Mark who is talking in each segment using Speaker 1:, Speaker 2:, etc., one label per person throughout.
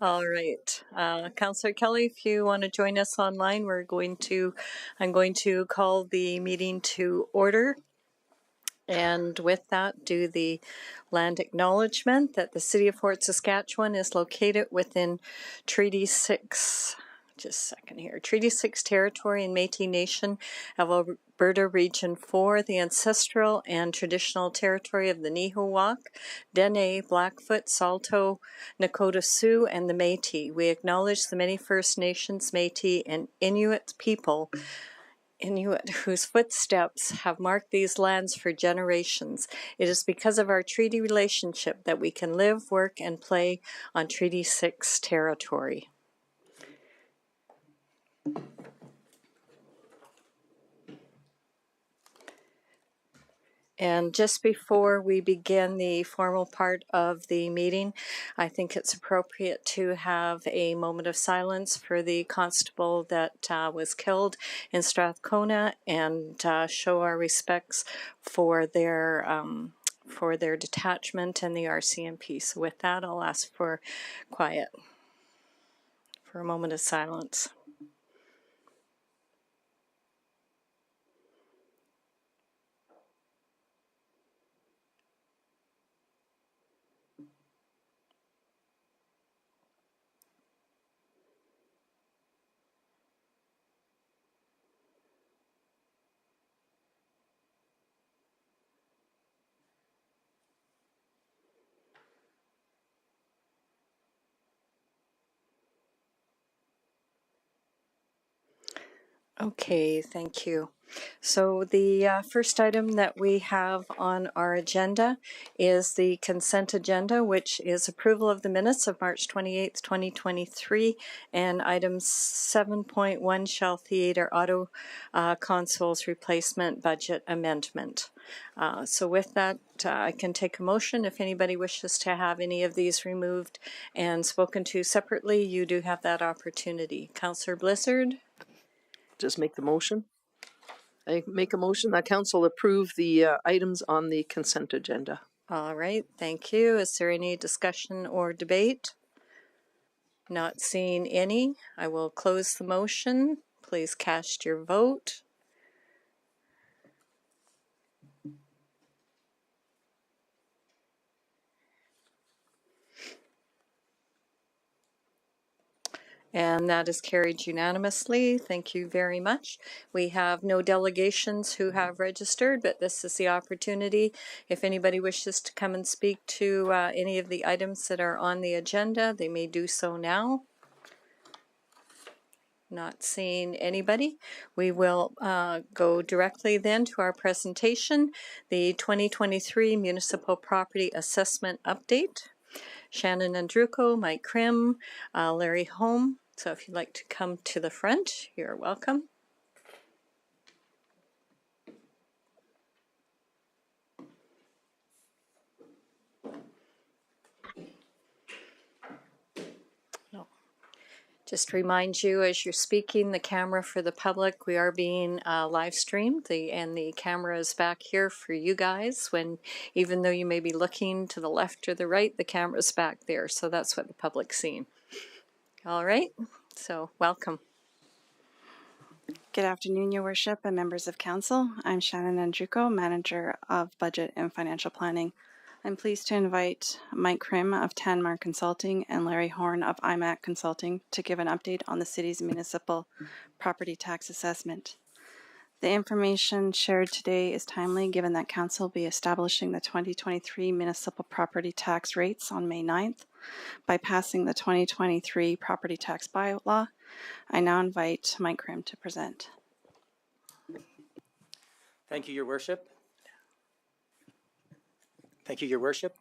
Speaker 1: All right, Councillor Kelly, if you want to join us online, I'm going to call the meeting to order. And with that, do the land acknowledgement that the City of Fort Saskatchewan is located within Treaty 6, just a second here, Treaty 6 territory and Métis Nation of Alberta Region 4, the ancestral and traditional territory of the Nihilwak, Dene, Blackfoot, Saulteaux, Nakota Sioux, and the Métis. We acknowledge the many First Nations, Métis, and Inuit people whose footsteps have marked these lands for generations. It is because of our treaty relationship that we can live, work, and play on Treaty 6 territory. And just before we begin the formal part of the meeting, I think it's appropriate to have a moment of silence for the constable that was killed in Strathcona and show our respects for their detachment and the RCMP. So with that, I'll ask for quiet for a moment of silence. Okay, thank you. So the first item that we have on our agenda is the consent agenda, which is approval of the minutes of March 28th, 2023, and item 7.1, Shell Theatre Auto Consoles Replacement Budget Amendment. So with that, I can take a motion. If anybody wishes to have any of these removed and spoken to separately, you do have that opportunity. Councillor Blizzard?
Speaker 2: Just make the motion. I make a motion that council approve the items on the consent agenda.
Speaker 1: All right, thank you. Is there any discussion or debate? Not seeing any. I will close the motion. Please cast your vote. And that is carried unanimously. Thank you very much. We have no delegations who have registered, but this is the opportunity. If anybody wishes to come and speak to any of the items that are on the agenda, they may do so now. Not seeing anybody. We will go directly then to our presentation, the 2023 Municipal Property Assessment Update. Shannon Andruko, Mike Krim, Larry Holm. So if you'd like to come to the front, you're welcome. Just remind you as you're speaking, the camera for the public, we are being live streamed, and the camera is back here for you guys. Even though you may be looking to the left or the right, the camera's back there, so that's what the public's seeing. All right, so welcome.
Speaker 3: Good afternoon, Your Worship and members of Council. I'm Shannon Andruko, Manager of Budget and Financial Planning. I'm pleased to invite Mike Krim of Tanmar Consulting and Larry Horn of IMAC Consulting to give an update on the city's municipal property tax assessment. The information shared today is timely given that Council will be establishing the 2023 municipal property tax rates on May 9th by passing the 2023 property tax bylaw. I now invite Mike Krim to present.
Speaker 4: Thank you, Your Worship. Thank you, Your Worship.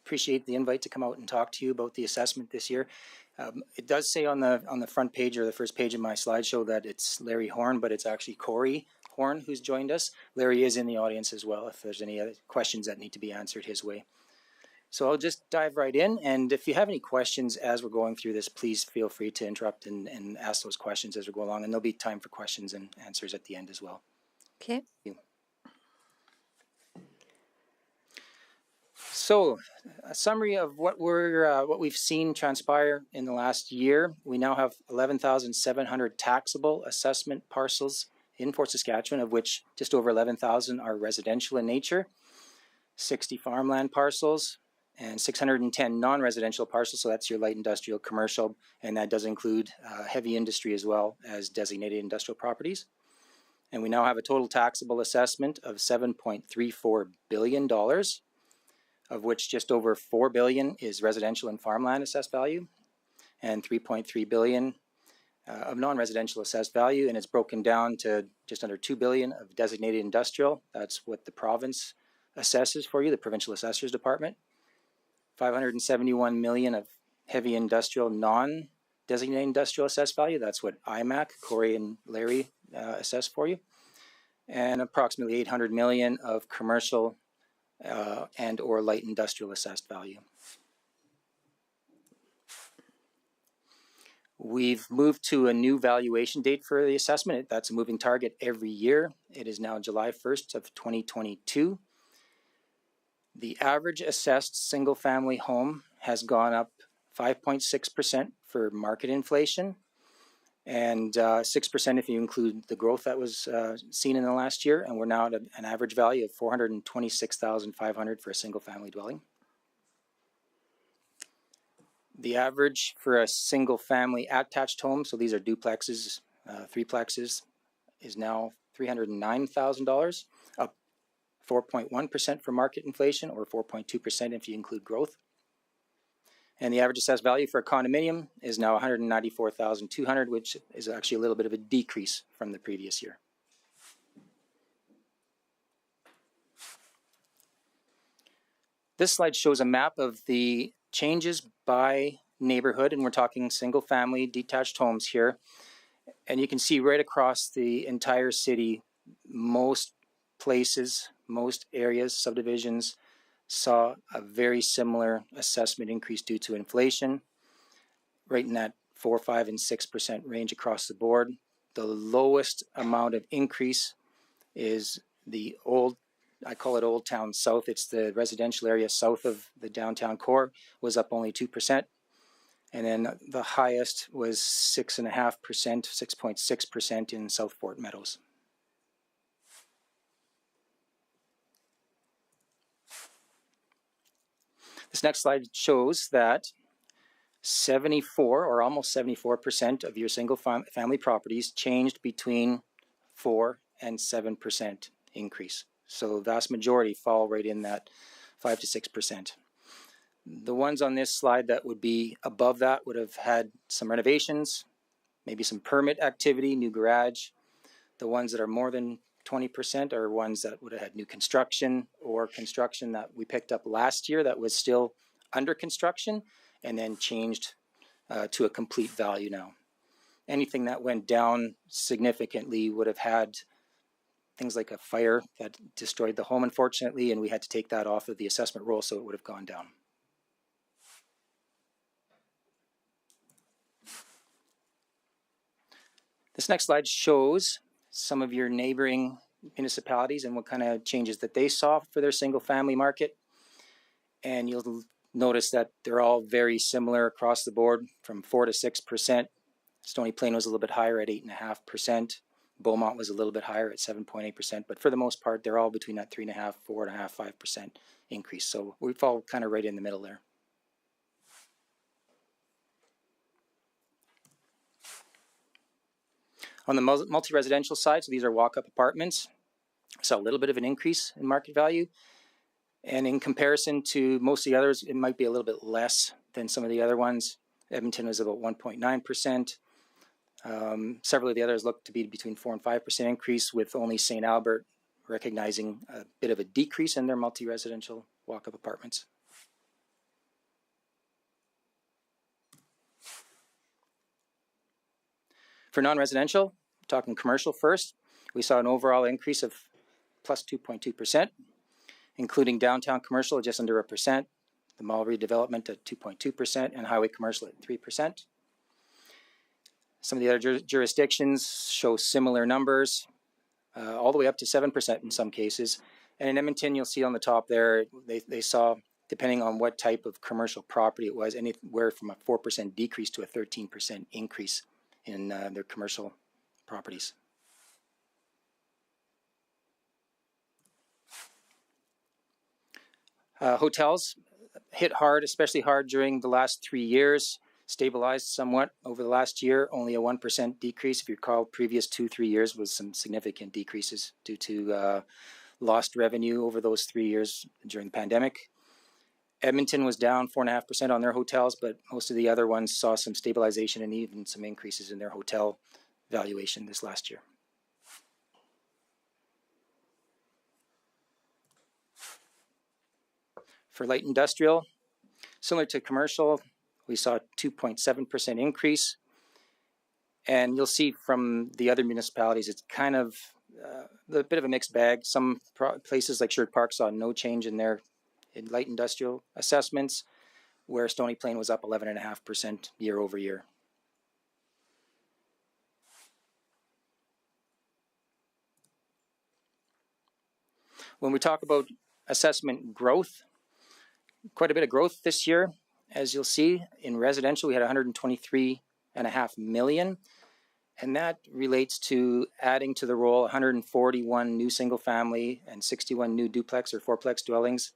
Speaker 4: Appreciate the invite to come out and talk to you about the assessment this year. It does say on the front page or the first page of my slideshow that it's Larry Horn, but it's actually Corey Horn who's joined us. Larry is in the audience as well if there's any other questions that need to be answered his way. So I'll just dive right in, and if you have any questions as we're going through this, please feel free to interrupt and ask those questions as we go along, and there'll be time for questions and answers at the end as well.
Speaker 1: Okay.
Speaker 4: So, a summary of what we've seen transpire in the last year. We now have 11,700 taxable assessment parcels in Fort Saskatchewan, of which just over 11,000 are residential in nature, 60 farmland parcels, and 610 non-residential parcels. So that's your light industrial, commercial, and that does include heavy industry as well as designated industrial properties. And we now have a total taxable assessment of $7.34 billion, of which just over $4 billion is residential and farmland assessed value, and $3.3 billion of non-residential assessed value, and it's broken down to just under $2 billion of designated industrial. That's what the province assesses for you, the Provincial Assessors Department. $571 million of heavy industrial non-designated industrial assessed value. That's what IMAC, Corey and Larry assess for you. And approximately $800 million of commercial and or light industrial assessed value. We've moved to a new valuation date for the assessment. That's a moving target every year. It is now July 1st of 2022. The average assessed single family home has gone up 5.6% for market inflation, and 6% if you include the growth that was seen in the last year, and we're now at an average value of $426,500 for a single family dwelling. The average for a single family attached home, so these are duplexes, threeplexes, is now $309,000, up 4.1% for market inflation, or 4.2% if you include growth. And the average assessed value for a condominium is now $194,200, which is actually a little bit of a decrease from the previous year. This slide shows a map of the changes by neighborhood, and we're talking single family detached homes here. And you can see right across the entire city, most places, most areas, subdivisions, saw a very similar assessment increase due to inflation, right in that 4, 5, and 6% range across the board. The lowest amount of increase is the old, I call it Old Town South. It's the residential area south of the downtown core, was up only 2%. And then the highest was 6.5%, 6.6% in South Fort Meadows. This next slide shows that 74 or almost 74% of your single family properties changed between 4 and 7% increase. So the vast majority fall right in that 5 to 6%. The ones on this slide that would be above that would have had some renovations, maybe some permit activity, new garage. The ones that are more than 20% are ones that would have had new construction or construction that we picked up last year that was still under construction and then changed to a complete value now. Anything that went down significantly would have had things like a fire that destroyed the home, unfortunately, and we had to take that off of the assessment roll, so it would have gone down. This next slide shows some of your neighboring municipalities and what kind of changes that they saw for their single family market. And you'll notice that they're all very similar across the board, from 4 to 6%. Stony Plain was a little bit higher at 8.5%. Beaumont was a little bit higher at 7.8%. But for the most part, they're all between that 3.5%, 4.5%, 5% increase. So we fall kind of right in the middle there. On the multi-residential side, so these are walk-up apartments, saw a little bit of an increase in market value. And in comparison to most of the others, it might be a little bit less than some of the other ones. Edmonton was about 1.9%. Several of the others look to be between 4 and 5% increase, with only St. Albert recognizing a bit of a decrease in their multi-residential walk-up apartments. For non-residential, talking commercial first, we saw an overall increase of plus 2.2%, including downtown commercial at just under 1%, the mall redevelopment at 2.2%, and highway commercial at 3%. Some of the other jurisdictions show similar numbers, all the way up to 7% in some cases. And in Edmonton, you'll see on the top there, they saw depending on what type of commercial property it was, anywhere from a 4% decrease to a 13% increase in their commercial properties. Hotels hit hard, especially hard during the last 3 years, stabilized somewhat over the last year, only a 1% decrease. If you recall, previous 2-3 years was some significant decreases due to lost revenue over those 3 years during the pandemic. Edmonton was down 4.5% on their hotels, but most of the other ones saw some stabilization and even some increases in their hotel valuation this last year. For light industrial, similar to commercial, we saw a 2.7% increase. And you'll see from the other municipalities, it's kind of a bit of a mixed bag. Some places like Sherwood Park saw no change in their light industrial assessments, where Stony Plain was up 11.5% year over year. When we talk about assessment growth, quite a bit of growth this year. As you'll see, in residential, we had 123.5 million, and that relates to adding to the roll 141 new single family and 61 new duplex or fourplex dwellings,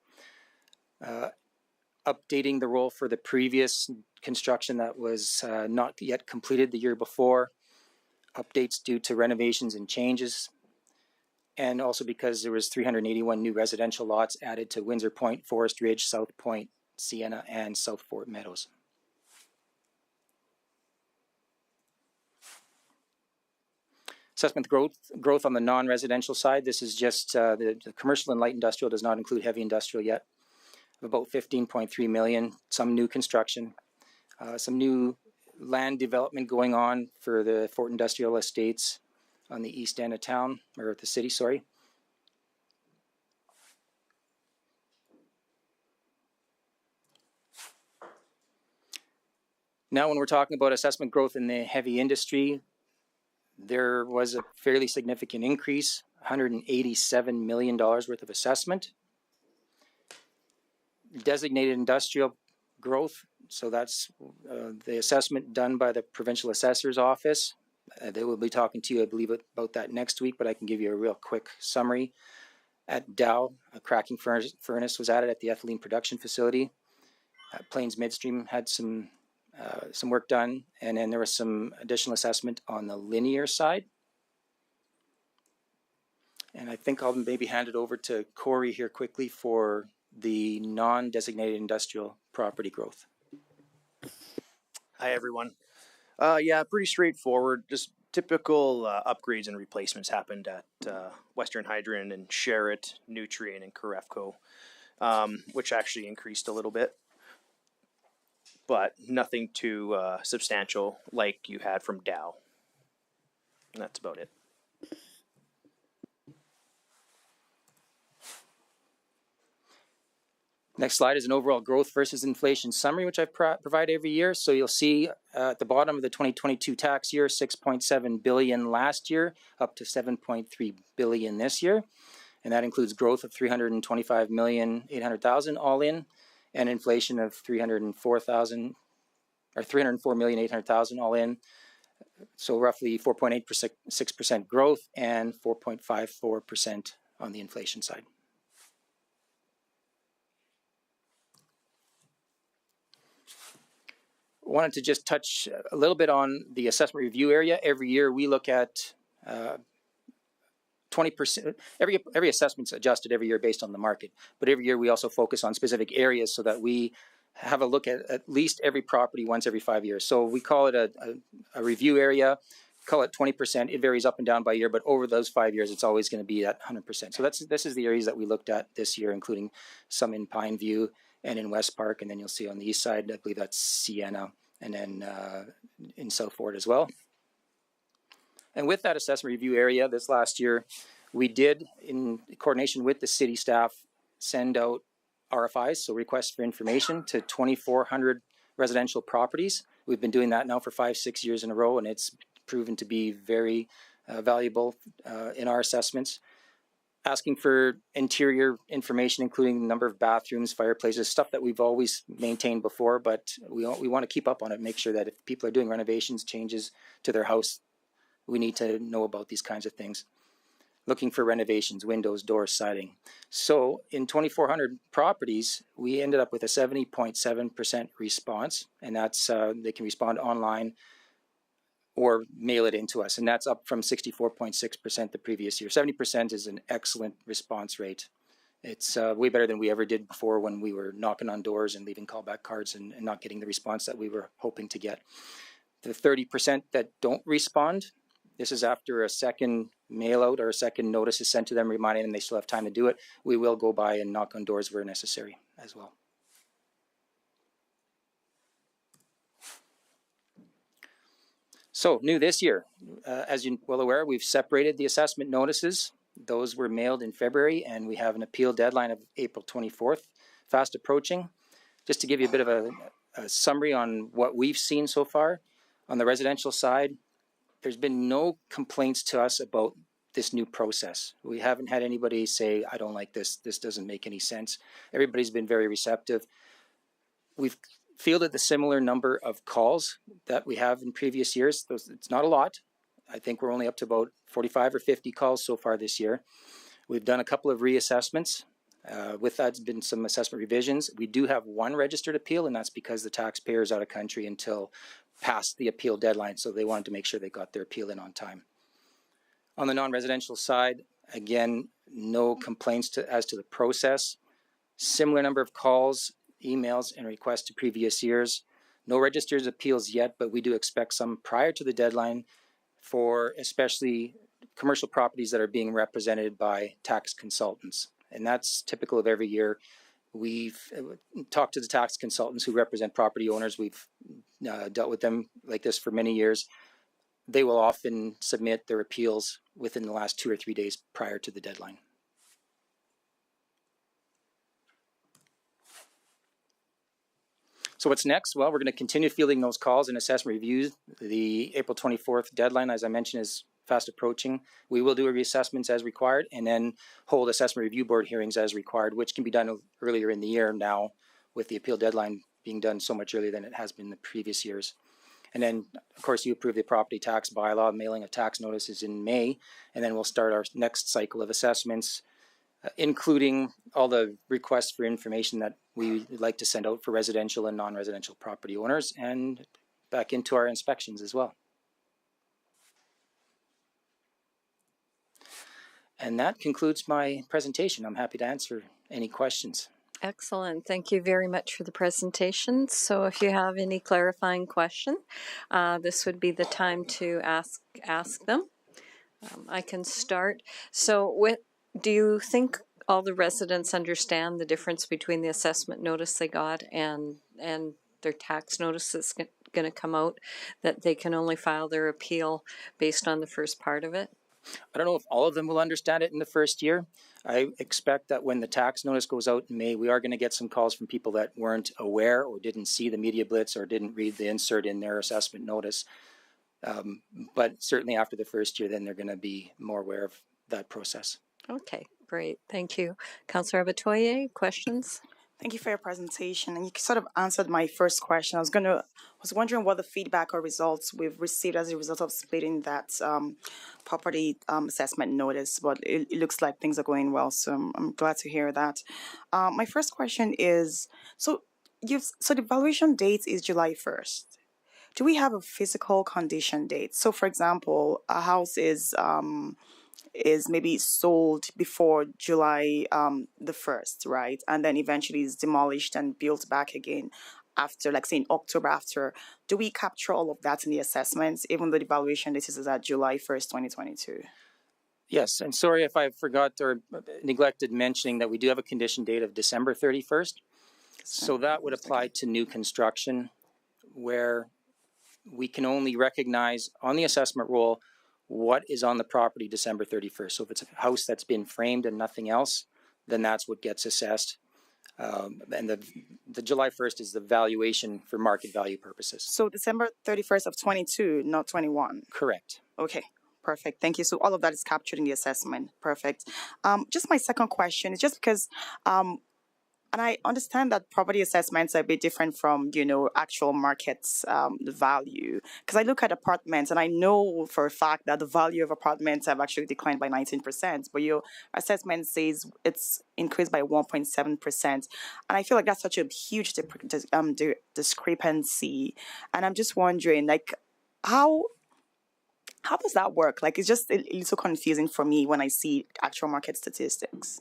Speaker 4: updating the roll for the previous construction that was not yet completed the year before, updates due to renovations and changes, and also because there was 381 new residential lots added to Windsor Point, Forest Ridge, South Point, Sienna, and South Fort Meadows. Assessment growth on the non-residential side. This is just the commercial and light industrial, does not include heavy industrial yet. About 15.3 million, some new construction, some new land development going on for the Fort Industrial Estates on the east end of town, or the city, sorry. Now, when we're talking about assessment growth in the heavy industry, there was a fairly significant increase, $187 million worth of assessment. Designated industrial growth, so that's the assessment done by the Provincial Assessor's Office. They will be talking to you, I believe, about that next week, but I can give you a real quick summary. At Dow, a cracking furnace was added at the ethylene production facility. Plains Midstream had some work done, and then there was some additional assessment on the linear side. And I think I'll maybe hand it over to Corey here quickly for the non-designated industrial property growth.
Speaker 5: Hi, everyone. Yeah, pretty straightforward. Just typical upgrades and replacements happened at Western Hydrant and Sherritt, Nutrien, and Carefco, which actually increased a little bit, but nothing too substantial like you had from Dow. And that's about it.
Speaker 4: Next slide is an overall growth versus inflation summary, which I provide every year. So you'll see at the bottom of the 2022 tax year, 6.7 billion last year, up to 7.3 billion this year. And that includes growth of 325,800,000 all in, and inflation of 304,800,000 all in. So roughly 4.86% growth and 4.54% on the inflation side. Wanted to just touch a little bit on the assessment review area. Every year we look at 20%. Every assessment's adjusted every year based on the market, but every year we also focus on specific areas so that we have a look at least every property once every 5 years. So we call it a review area. Call it 20%. It varies up and down by year, but over those 5 years, it's always going to be at 100%. So this is the areas that we looked at this year, including some in Pineview and in West Park, and then you'll see on the east side, I believe that's Sienna, and then in South Fort as well. And with that assessment review area, this last year, we did, in coordination with the city staff, send out RFIs, so requests for information, to 2,400 residential properties. We've been doing that now for 5-6 years in a row, and it's proven to be very valuable in our assessments. asking for interior information, including the number of bathrooms, fireplaces, stuff that we've always maintained before, but we want to keep up on it, make sure that if people are doing renovations, changes to their house, we need to know about these kinds of things. Looking for renovations, windows, doors, siding. So in 2,400 properties, we ended up with a 70.7% response, and that's they can respond online or mail it into us, and that's up from 64.6% the previous year. 70% is an excellent response rate. It's way better than we ever did before when we were knocking on doors and leaving callback cards and not getting the response that we were hoping to get. The 30% that don't respond, this is after a second mail out or a second notice is sent to them reminding them they still have time to do it. We will go by and knock on doors where necessary as well. So new this year, as you're well aware, we've separated the assessment notices. Those were mailed in February, and we have an appeal deadline of April 24th, fast approaching. Just to give you a bit of a summary on what we've seen so far, on the residential side, there's been no complaints to us about this new process. We haven't had anybody say, I don't like this, this doesn't make any sense. Everybody's been very receptive. We've fielded the similar number of calls that we have in previous years. It's not a lot. I think we're only up to about 45 or 50 calls so far this year. We've done a couple of reassessments. With that, been some assessment revisions. We do have one registered appeal, and that's because the taxpayer is out of country until past the appeal deadline, so they wanted to make sure they got their appeal in on time. On the non-residential side, again, no complaints as to the process. Similar number of calls, emails, and requests to previous years. No registered appeals yet, but we do expect some prior to the deadline for especially commercial properties that are being represented by tax consultants. And that's typical of every year. We've talked to the tax consultants who represent property owners. We've dealt with them like this for many years. They will often submit their appeals within the last 2 or 3 days prior to the deadline. So what's next? Well, we're going to continue fielding those calls and assessment reviews. The April 24th deadline, as I mentioned, is fast approaching. We will do reassessments as required and then hold assessment review board hearings as required, which can be done earlier in the year now with the appeal deadline being done so much earlier than it has been in the previous years. And then, of course, you approve the property tax bylaw, mailing of tax notices in May, and then we'll start our next cycle of assessments, including all the requests for information that we like to send out for residential and non-residential property owners, and back into our inspections as well. And that concludes my presentation. I'm happy to answer any questions.
Speaker 1: Excellent. Thank you very much for the presentation. So if you have any clarifying question, this would be the time to ask them. I can start. So do you think all the residents understand the difference between the assessment notice they got and their tax notice that's going to come out, that they can only file their appeal based on the first part of it?
Speaker 4: I don't know if all of them will understand it in the first year. I expect that when the tax notice goes out in May, we are going to get some calls from people that weren't aware or didn't see the media blitz or didn't read the insert in their assessment notice. But certainly after the first year, then they're going to be more aware of that process.
Speaker 1: Okay, great. Thank you. Councillor Abatoye, questions?
Speaker 6: Thank you for your presentation. And you sort of answered my first question. I was wondering what the feedback or results we've received as a result of splitting that property assessment notice, but it looks like things are going well. So I'm glad to hear that. My first question is, so the valuation date is July 1st. Do we have a physical condition date? So for example, a house is maybe sold before July the 1st, right? And then eventually is demolished and built back again after, like say in October after. Do we capture all of that in the assessments, even though the valuation date is at July 1st, 2022?
Speaker 4: Yes, and sorry if I forgot or neglected mentioning that we do have a condition date of December 31st. So that would apply to new construction, where we can only recognize on the assessment roll what is on the property December 31st. So if it's a house that's been framed and nothing else, then that's what gets assessed. And the July 1st is the valuation for market value purposes.
Speaker 6: So December 31st of 22, not 21.
Speaker 4: Correct.
Speaker 6: Okay, Perfect. Thank you. So all of that is captured in the assessment. Perfect. Just my second question is just because, and I understand that property assessments are a bit different from, actual markets value. Because I look at apartments and I know for a fact that the value of apartments have actually declined by 19%, but your assessment says it's increased by 1.7%. And I feel like that's such a huge discrepancy. And I'm just wondering, like, how does that work? Like, it's just a little confusing for me when I see actual market statistics.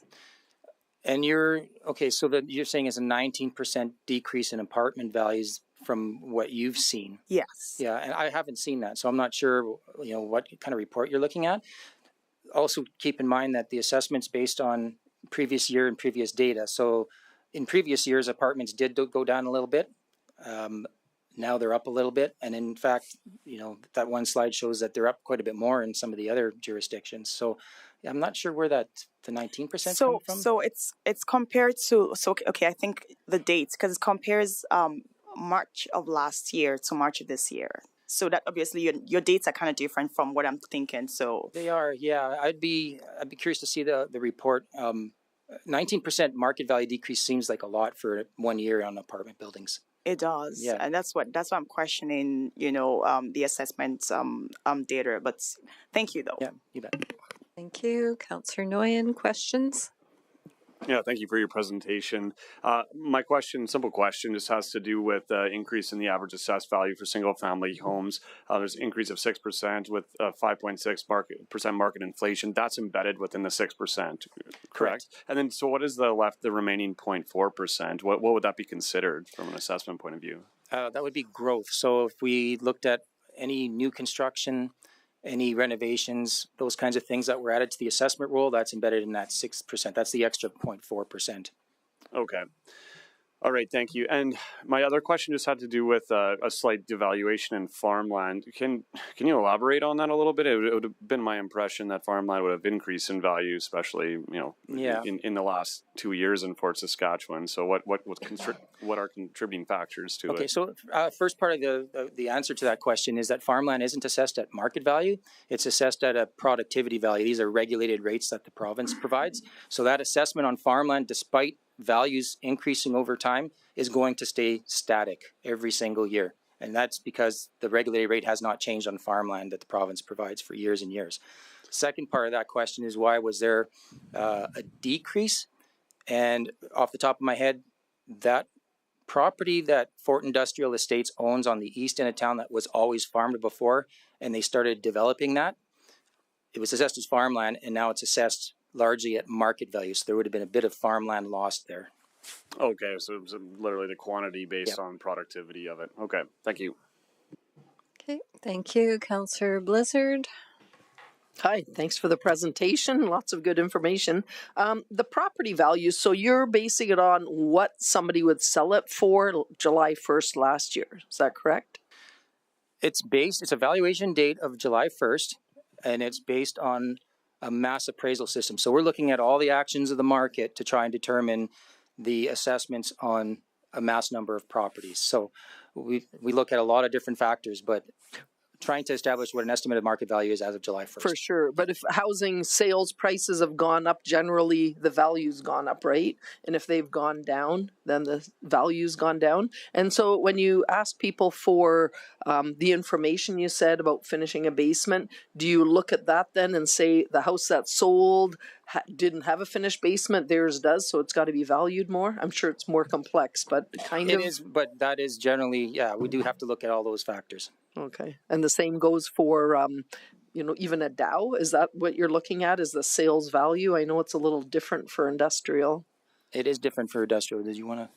Speaker 4: And so you're saying it's a 19% decrease in apartment values from what you've seen.
Speaker 6: Yes.
Speaker 4: Yeah, and I haven't seen that, so I'm not sure, what kind of report you're looking at. Also, keep in mind that the assessment's based on previous year and previous data. So in previous years, apartments did go down a little bit. Now they're up a little bit. And in fact, that one slide shows that they're up quite a bit more in some of the other jurisdictions. So I'm not sure where the 19% come from.
Speaker 6: So it's compared to, okay, I think the dates, because it compares March of last year to March of this year. So that obviously your dates are kind of different from what I'm thinking. So
Speaker 4: they are, yeah. I'd be curious to see the report. 19% market value decrease seems like a lot for 1 year on apartment buildings.
Speaker 6: It does,
Speaker 4: yeah.
Speaker 6: And that's what I'm questioning. The assessment data. But thank you, though.
Speaker 4: Yeah, you bet.
Speaker 1: Thank you. Councillor Nguyen, questions?
Speaker 7: Yeah, thank you for your presentation. My question, simple question, just has to do with increase in the average assessed value for single-family homes. There's an increase of 6% with 5.6% market inflation. That's embedded within the 6%, correct? And then, so what is the remaining 0.4%? What would that be considered from an assessment point of view?
Speaker 4: That would be growth. So if we looked at any new construction, any renovations, those kinds of things that were added to the assessment roll, that's embedded in that 6%. That's the extra 0.4%.
Speaker 7: Okay. All right, thank you. And my other question just had to do with a slight devaluation in farmland. Can you elaborate on that a little bit? It would have been my impression that farmland would have increased in value, especially in the last 2 years in Fort Saskatchewan. So what are contributing factors to it?
Speaker 4: Okay, so first part of the answer to that question is that farmland isn't assessed at market value. It's assessed at a productivity value. These are regulated rates that the province provides. So that assessment on farmland, despite values increasing over time, is going to stay static every single year. And that's because the regulated rate has not changed on farmland that the province provides for years and years. Second part of that question is, why was there a decrease? And off the top of my head, that property that Fort Industrial Estates owns on the east end of town that was always farmed before, and they started developing that, it was assessed as farmland, and now it's assessed largely at market value. So there would have been a bit of farmland lost there.
Speaker 7: Okay, so it was literally the quantity based on productivity of it. Okay, thank you.
Speaker 1: Okay, thank you. Councillor Blizzard.
Speaker 2: Hi, thanks for the presentation. Lots of good information. The property value, so you're basing it on what somebody would sell it for July 1st last year. Is that correct?
Speaker 4: It's a valuation date of July 1st, and it's based on a mass appraisal system. So we're looking at all the actions of the market to try and determine the assessments on a mass number of properties. So we look at a lot of different factors, but trying to establish what an estimated market value is as of July 1st.
Speaker 2: For sure. But if housing sales prices have gone up, generally the value's gone up, right? And if they've gone down, then the value's gone down. And so when you ask people for the information you said about finishing a basement, do you look at that then and say the house that sold didn't have a finished basement, theirs does, so it's got to be valued more? I'm sure it's more complex, but
Speaker 4: It is, but that is generally, we do have to look at all those factors.
Speaker 2: Okay. And the same goes for, even a Dow. Is that what you're looking at? Is the sales value? I know it's a little different for industrial.
Speaker 4: It is different for industrial. Did you want to?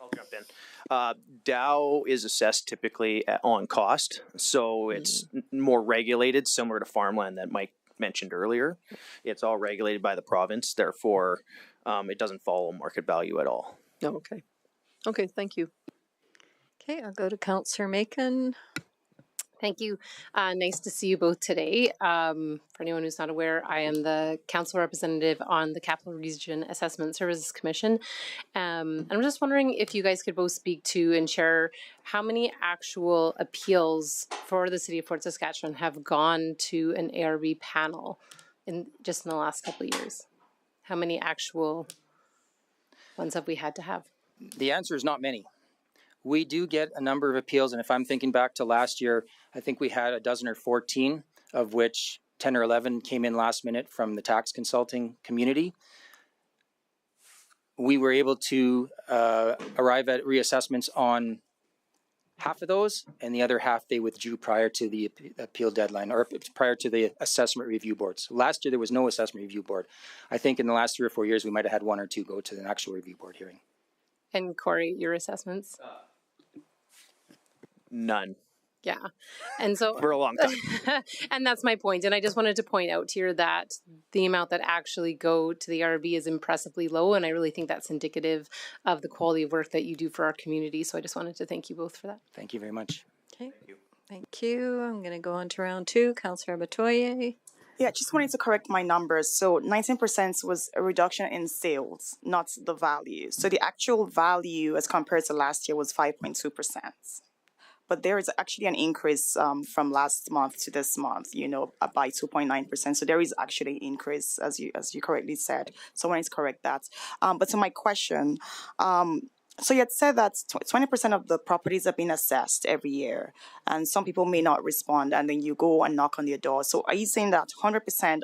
Speaker 5: I'll jump in. Dow is assessed typically on cost, so it's more regulated, similar to farmland that Mike mentioned earlier. It's all regulated by the province, therefore it doesn't follow market value at all.
Speaker 2: Oh, okay. Okay, thank you.
Speaker 1: Okay, I'll go to Councillor Macon.
Speaker 8: Thank you. Nice to see you both today. For anyone who's not aware, I am the council representative on the Capital Region Assessment Services Commission. I'm just wondering if you guys could both speak to and share how many actual appeals for the City of Fort Saskatchewan have gone to an ARB panel in just in the last couple of years. How many actual ones have we had to have?
Speaker 4: The answer is not many. We do get a number of appeals, and if I'm thinking back to last year, I think we had a dozen or 14, of which 10 or 11 came in last minute from the tax consulting community. We were able to arrive at reassessments on half of those, and the other half they withdrew prior to the appeal deadline, or prior to the assessment review boards. Last year there was no assessment review board. I think in the last 3 or 4 years we might have had 1 or 2 go to an actual review board hearing.
Speaker 8: And Corey, your assessments?
Speaker 5: None.
Speaker 8: Yeah. And so
Speaker 5: For a long time.
Speaker 8: and that's my point. And I just wanted to point out here that the amount that actually go to the ARB is impressively low. And I really think that's indicative of the quality of work that you do for our community. So I just wanted to thank you both for that.
Speaker 4: Thank you very much.
Speaker 1: Okay. Thank you. I'm going to go on to round 2. Councillor Batoye.
Speaker 6: Yeah, just wanted to correct my numbers. So 19% was a reduction in sales, not the value. So the actual value as compared to last year was 5.2%. But there is actually an increase from last month to this month, by 2.9%. So there is actually an increase, as you correctly said. So I wanted to correct that. But to my question, so you had said that 20% of the properties are being assessed every year, and some people may not respond, and then you go and knock on their door. So are you saying that 100%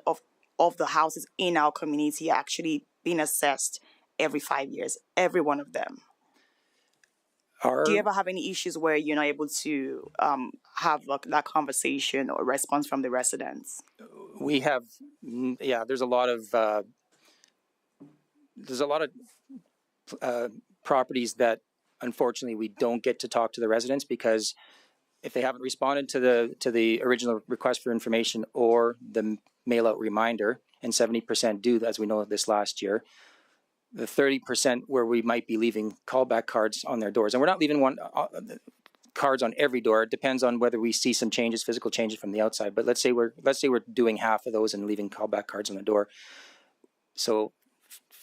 Speaker 6: of the houses in our community are actually being assessed every 5 years, every one of them? Do you ever have any issues where you're not able to have that conversation or response from the residents?
Speaker 4: We have, there's a lot of properties that unfortunately we don't get to talk to the residents, because if they haven't responded to the original request for information or the mail out reminder, and 70% do, as we know this last year, the 30% where we might be leaving callback cards on their doors, and we're not leaving cards on every door. It depends on whether we see some changes, physical changes from the outside. But let's say we're doing half of those and leaving callback cards on the door. So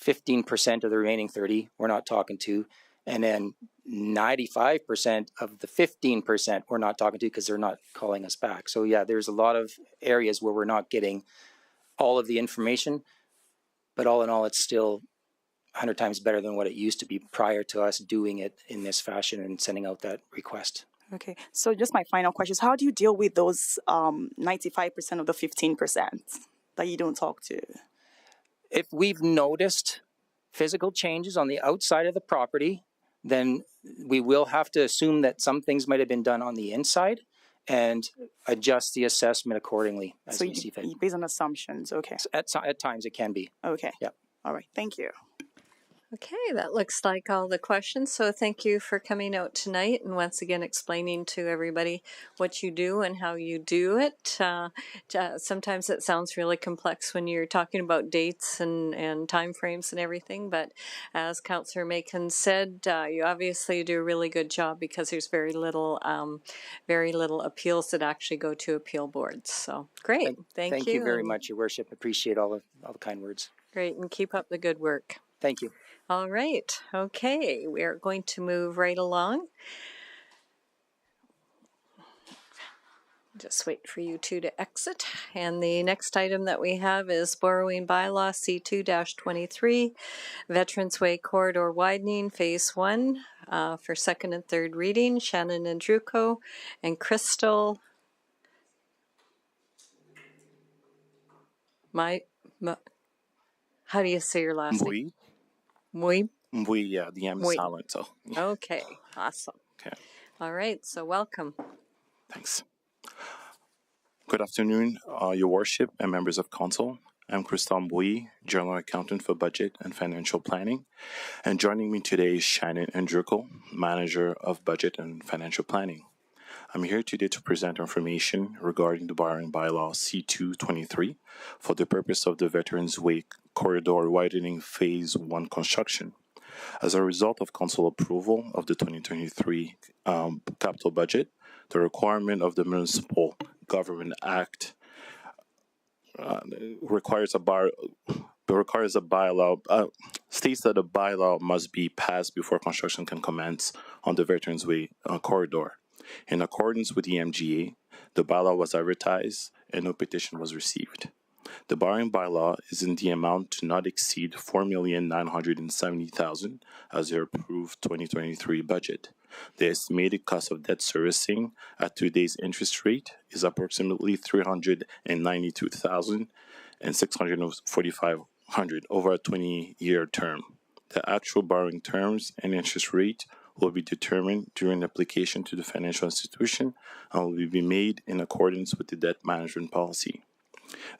Speaker 4: 15% of the remaining 30 we're not talking to, and then 95% of the 15% we're not talking to because they're not calling us back. So yeah, there's a lot of areas where we're not getting all of the information, but all in all, it's still 100 times better than what it used to be prior to us doing it in this fashion and sending out that request.
Speaker 6: Okay, so just my final question is, how do you deal with those 95% of the 15% that you don't talk to?
Speaker 4: If we've noticed physical changes on the outside of the property, then we will have to assume that some things might have been done on the inside and adjust the assessment accordingly as we see fit.
Speaker 6: Based on assumptions, okay.
Speaker 4: At times it can be.
Speaker 6: Okay.
Speaker 4: Yeah.
Speaker 6: All right, thank you.
Speaker 1: Okay, that looks like all the questions. So thank you for coming out tonight and once again explaining to everybody what you do and how you do it. Sometimes it sounds really complex when you're talking about dates and time frames and everything, but as Councillor Macon said, you obviously do a really good job because there's very little appeals that actually go to appeal boards. So great, thank you.
Speaker 4: Thank you very much, Your Worship. Appreciate all the kind words.
Speaker 1: Great, and keep up the good work.
Speaker 4: Thank you.
Speaker 1: All right. Okay. We are going to move right along. Just wait for you two to exit. And the next item that we have is borrowing bylaw C2-23, Veterans Way Corridor Widening, Phase 1, for second and third reading. Shannon Andruko and Crystal. How do you say your last name? Muy?
Speaker 9: Muy, yeah, the M is silent, so.
Speaker 1: Okay, awesome.
Speaker 9: Okay.
Speaker 1: All right, so welcome.
Speaker 9: Thanks. Good afternoon, Your Worship and members of Council. I'm Christophe Mbui, General Accountant for Budget and Financial Planning. And joining me today is Shannon Andruko, Manager of Budget and Financial Planning. I'm here today to present information regarding the borrowing bylaw C2-23 for the purpose of the Veterans Way Corridor Widening Phase 1 construction. As a result of Council approval of the 2023 capital budget, The requirement of the Municipal Government Act requires a bylaw, states that a bylaw must be passed before construction can commence on the Veterans Way corridor. In accordance with the MGA, the bylaw was advertised and no petition was received. The borrowing bylaw is in the amount to not exceed $4,970,000 as your approved 2023 budget. The estimated cost of debt servicing at today's interest rate is approximately $392,645 over a 20-year term. The actual borrowing terms and interest rate will be determined during application to the financial institution and will be made in accordance with the debt management policy.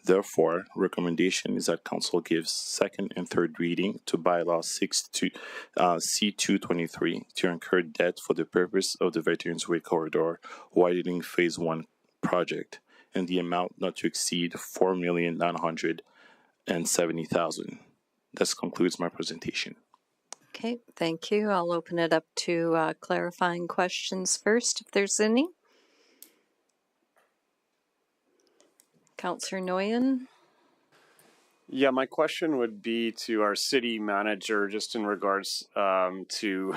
Speaker 9: Therefore, recommendation is that Council gives second and third reading to Bylaw C223 to incur debt for the purpose of the Veterans Way Corridor widening Phase 1 project in the amount not to exceed $4,970,000. This concludes my presentation.
Speaker 1: Okay, thank you. I'll open it up to clarifying questions first, if there's any. Councillor Nguyen.
Speaker 7: Yeah, my question would be to our city manager, just in regards to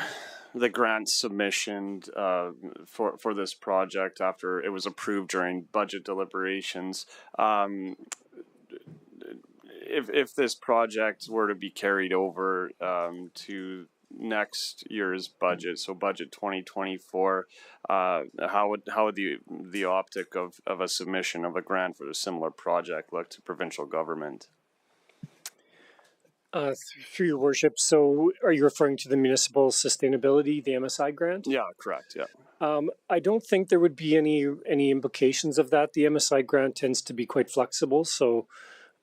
Speaker 7: the grant submission for this project after it was approved during budget deliberations. If this project were to be carried over to next year's budget, so budget 2024, how would the optic of a submission of a grant for a similar project look to provincial government?
Speaker 10: Through your worship, so are you referring to the municipal sustainability, the MSI grant?
Speaker 7: Yeah, correct. Yeah.
Speaker 10: I don't think there would be any implications of that. The MSI grant tends to be quite flexible, so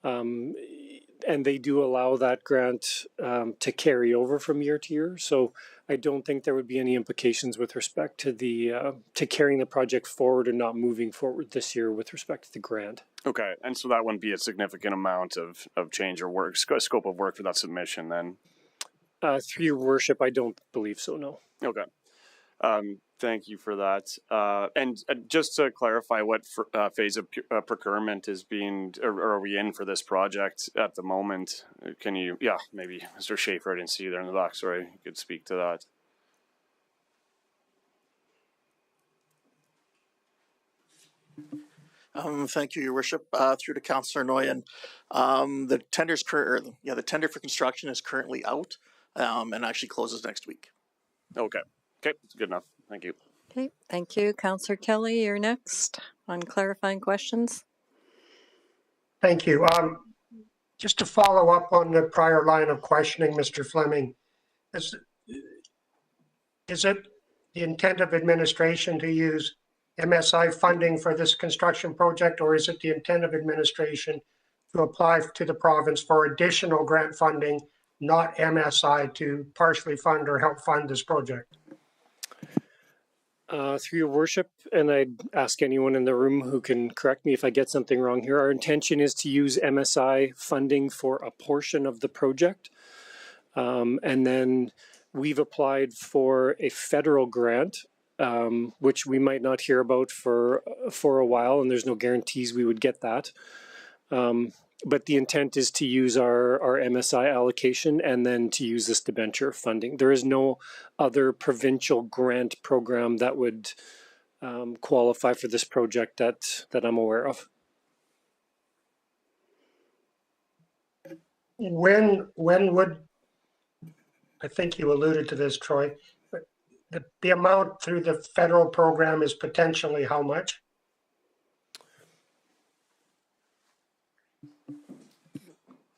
Speaker 10: and they do allow that grant to carry over from year to year. So I don't think there would be any implications with respect to the to carrying the project forward or not moving forward this year with respect to the grant.
Speaker 7: Okay, and so that wouldn't be a significant amount of change or work scope of work for that submission then?
Speaker 10: Through your worship, I don't believe so, no.
Speaker 7: Okay. Thank you for that. And just to clarify, what phase of procurement is being, or are we in for this project at the moment? Can you, yeah, maybe Mr. Schaefer, I didn't see you there in the back, sorry, you could speak to that.
Speaker 11: Thank you, Your Worship. Through to Councillor Nguyen, the the tender for construction is currently out and actually closes next week.
Speaker 7: Okay, that's good enough. Thank you.
Speaker 1: Okay, thank you. Councillor Kelly, you're next on clarifying questions.
Speaker 12: Thank you. Just to follow up on the prior line of questioning, Mr. Fleming, is it the intent of administration to use MSI funding for this construction project, or is it the intent of administration to apply to the province for additional grant funding, not MSI, to partially fund or help fund this project?
Speaker 10: Through your worship, and I'd ask anyone in the room who can correct me if I get something wrong here, our intention is to use MSI funding for a portion of the project. And then we've applied for a federal grant, which we might not hear about for a while, and there's no guarantees we would get that. But the intent is to use our MSI allocation and then to use this debenture funding. There is no other provincial grant program that would qualify for this project that I'm aware of.
Speaker 12: When would, I think you alluded to this, Troy, but the amount through the federal program is potentially how much?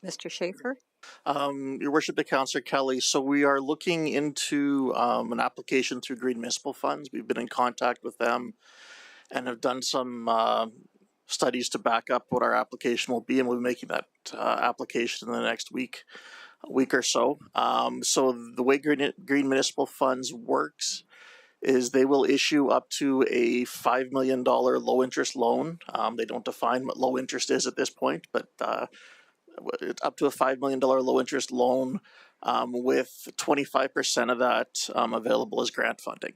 Speaker 1: Mr. Schaefer?
Speaker 11: Your Worship, to Councillor Kelly, so we are looking into an application through Green Municipal Funds. We've been in contact with them and have done some studies to back up what our application will be, and we'll be making that application in the next week or so. So the way Green Municipal Funds works is they will issue up to a $5 million low interest loan. They don't define what low interest is at this point, but it's up to a $5 million low interest loan with 25% of that available as grant funding.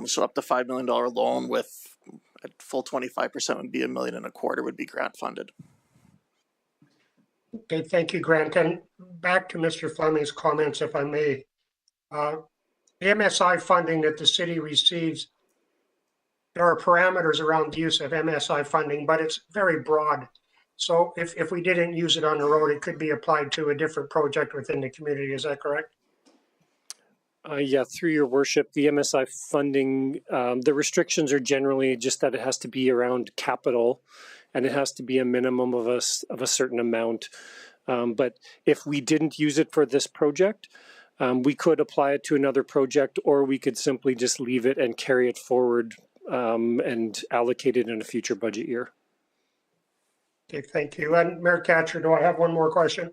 Speaker 11: So up to $5 million loan with a full 25% would be $1.25 million would be grant funded.
Speaker 12: Okay, thank you, Grant. And back to Mr. Fleming's comments, if I may. The MSI funding that the city receives, there are parameters around the use of MSI funding, but it's very broad. So if we didn't use it on the road, it could be applied to a different project within the community. Is that correct?
Speaker 10: Yeah, through your worship, the MSI funding, the restrictions are generally just that it has to be around capital and it has to be a minimum of a certain amount. But if we didn't use it for this project, we could apply it to another project, or we could simply just leave it and carry it forward and allocate it in a future budget year.
Speaker 12: Okay, thank you. And Mayor Katcher, do I have one more question?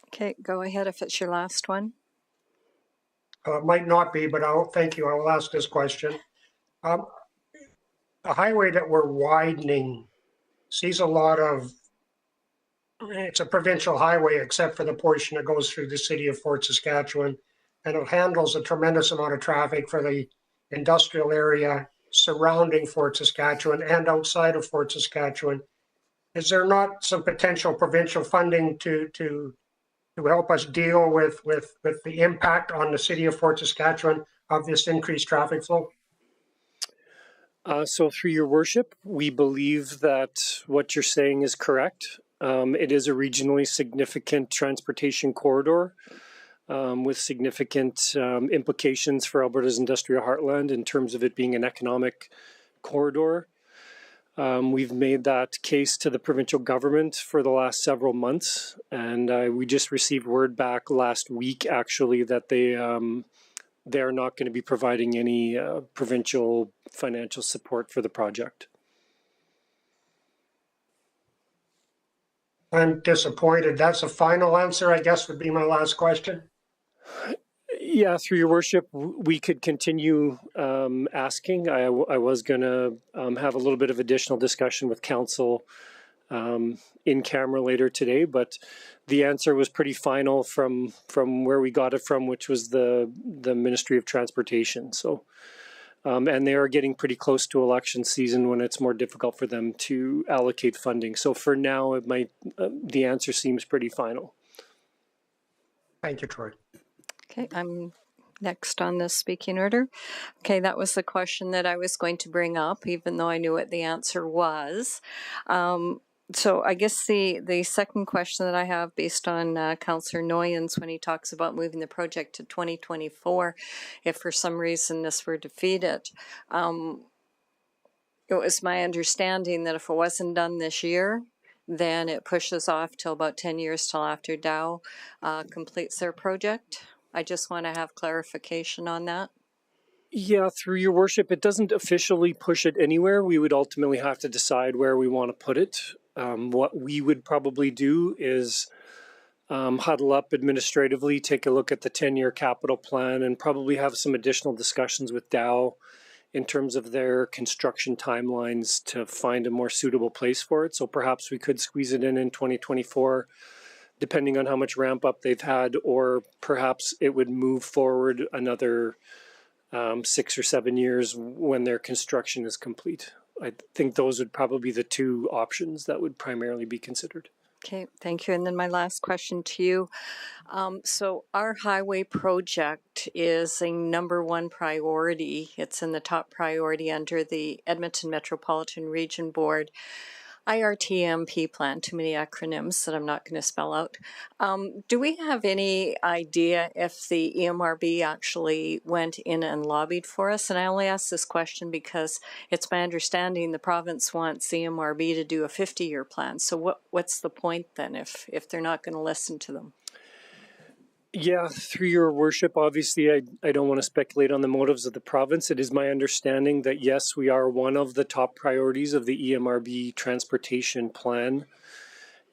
Speaker 1: Okay, go ahead if it's your last one.
Speaker 12: Might not be, but thank you. I will ask this question. The highway that we're widening sees a lot of, it's a provincial highway except for the portion that goes through the city of Fort Saskatchewan, and it handles a tremendous amount of traffic for the industrial area surrounding Fort Saskatchewan and outside of Fort Saskatchewan. Is there not some potential provincial funding to help us deal with the impact on the city of Fort Saskatchewan of this increased traffic flow?
Speaker 10: So through your worship, we believe that what you're saying is correct. It is a regionally significant transportation corridor with significant implications for Alberta's industrial heartland in terms of it being an economic corridor. We've made that case to the provincial government for the last several months, and we just received word back last week, actually, that they're not going to be providing any provincial financial support for the project.
Speaker 12: I'm disappointed. That's a final answer, I guess, would be my last question.
Speaker 10: Yeah, through your worship, we could continue asking. I was going to have a little bit of additional discussion with council in camera later today, but the answer was pretty final from where we got it from, which was the Ministry of Transportation. So, and they are getting pretty close to election season when it's more difficult for them to allocate funding. So for now, it might the answer seems pretty final.
Speaker 12: Thank you, Troy.
Speaker 1: Okay, I'm next on this speaking order. Okay, that was the question that I was going to bring up, even though I knew what the answer was. So I guess the second question that I have, based on Councillor Noyens, when he talks about moving the project to 2024, if for some reason this were defeated, it was my understanding that if it wasn't done this year, then it pushes off till about 10 years till after Dow completes their project. I just want to have clarification on that.
Speaker 10: Yeah, through your worship, it doesn't officially push it anywhere. We would ultimately have to decide where we want to put it. What we would probably do is huddle up administratively, take a look at the 10-year capital plan, and probably have some additional discussions with Dow in terms of their construction timelines to find a more suitable place for it. So perhaps we could squeeze it in 2024, depending on how much ramp up they've had, or perhaps it would move forward another 6 or 7 years when their construction is complete. I think those would probably be the two options that would primarily be considered.
Speaker 1: Okay, thank you. And then my last question to you. So our highway project is a #1 priority. It's in the top priority under the Edmonton Metropolitan Region Board IRTMP plan, too many acronyms that I'm not going to spell out. Do we have any idea if the EMRB actually went in and lobbied for us? And I only ask this question because it's my understanding the province wants the EMRB to do a 50-year plan. So what's the point then if they're not going to listen to them?
Speaker 10: Yeah, through your worship, obviously I don't want to speculate on the motives of the province. It is my understanding that yes, we are one of the top priorities of the EMRB transportation plan,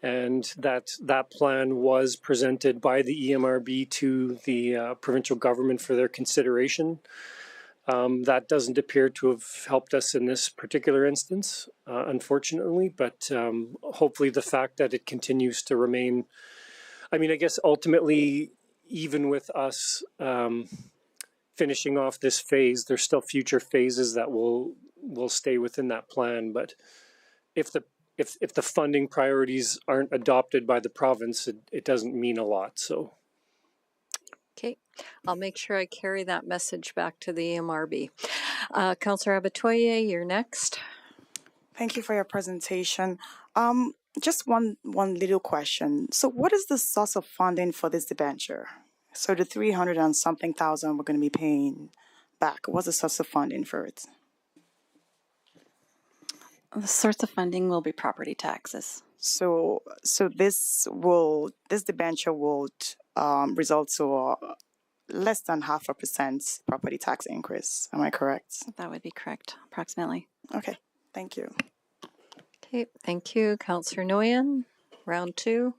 Speaker 10: and that plan was presented by the EMRB to the provincial government for their consideration. That doesn't appear to have helped us in this particular instance, unfortunately, but hopefully the fact that it continues to remain, I mean, I guess ultimately, even with us finishing off this phase. There's still future phases that will stay within that plan, but if the funding priorities aren't adopted by the province, it doesn't mean a lot. So.
Speaker 1: Okay, I'll make sure I carry that message back to the MRB. Councillor Abatoye, you're next.
Speaker 6: Thank you for your presentation. Just one little question. So what is the source of funding for this debenture? So the 300 and something thousand we're going to be paying back, what's the source of funding for it?
Speaker 3: The source of funding will be property taxes.
Speaker 6: So this debenture will result to less than 0.5% property tax increase. Am I correct?
Speaker 3: That would be correct, approximately.
Speaker 6: Okay, thank you.
Speaker 1: Okay, thank you, Councillor Nguyen. Round two.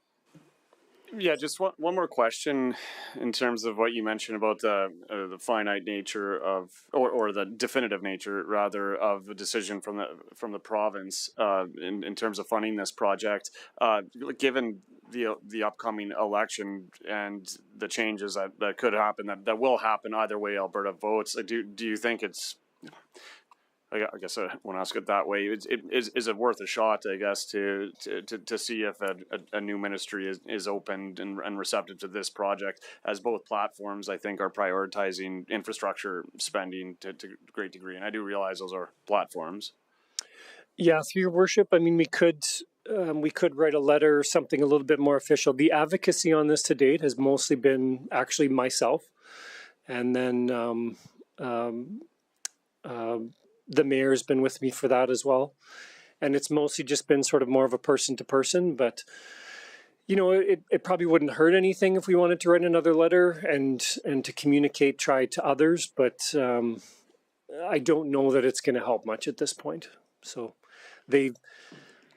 Speaker 7: Yeah, just one more question in terms of what you mentioned about the finite nature of, or the definitive nature rather of the decision from the province in terms of funding this project. Given the upcoming election and the changes that could happen, that will happen either way Alberta votes, do you think it's, I guess I want to ask it that way. Is it worth a shot, I guess, to see if a new ministry is opened and receptive to this project, as both platforms, I think, are prioritizing infrastructure spending to a great degree. And I do realize those are platforms.
Speaker 10: Yeah, through your worship, I mean, we could write a letter, something a little bit more official. The advocacy on this to date has mostly been actually myself, and then the mayor's been with me for that as well. And it's mostly just been sort of more of a person to person, but it probably wouldn't hurt anything if we wanted to write another letter and to communicate, try to others, but I don't know that it's going to help much at this point. So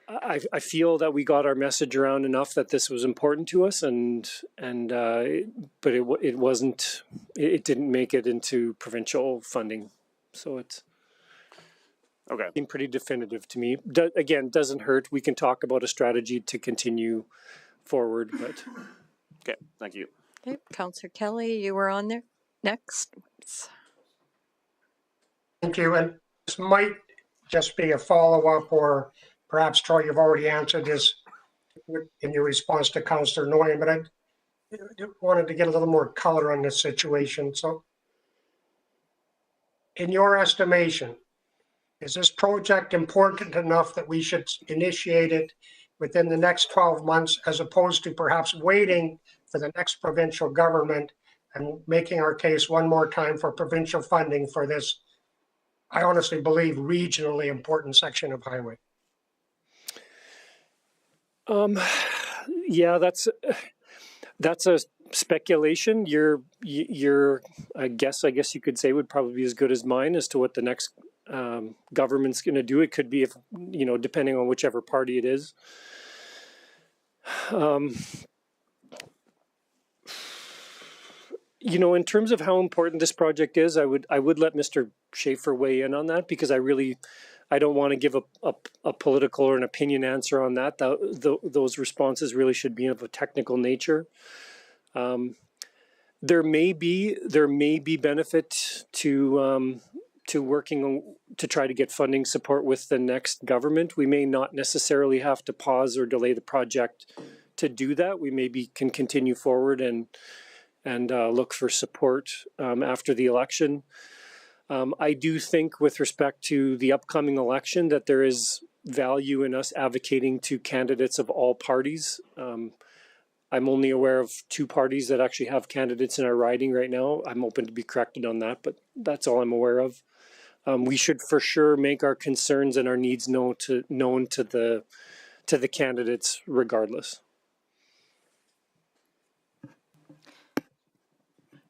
Speaker 10: I feel that we got our message around enough that this was important to us, but it didn't make it into provincial funding. So it's
Speaker 7: okay.
Speaker 10: Been pretty definitive to me. Again, doesn't hurt. We can talk about a strategy to continue forward, but.
Speaker 7: Okay, thank you.
Speaker 1: Okay, Councillor Kelly, you were on there next.
Speaker 12: Thank you. And this might just be a follow-up, or perhaps, Troy, you've already answered this in your response to Councillor Nguyen, but I wanted to get a little more color on this situation. So, in your estimation, is this project important enough that we should initiate it within the next 12 months, as opposed to perhaps waiting for the next provincial government and making our case one more time for provincial funding for this, I honestly believe, regionally important section of highway?
Speaker 10: Yeah, that's a speculation. Your guess, I guess you could say, would probably be as good as mine as to what the next government's going to do. It could be, if depending on whichever party it is. In terms of how important this project is, I would let Mr. Schaefer weigh in on that, because I don't want to give a political or an opinion answer on that. Those responses really should be of a technical nature. There may be benefit to working to try to get funding support with the next government. We may not necessarily have to pause or delay the project to do that. We maybe can continue forward and look for support after the election. I do think, with respect to the upcoming election, that there is value in us advocating to candidates of all parties. I'm only aware of 2 parties that actually have candidates in our riding right now. I'm open to be corrected on that, but that's all I'm aware of. We should for sure make our concerns and our needs known to the candidates regardless.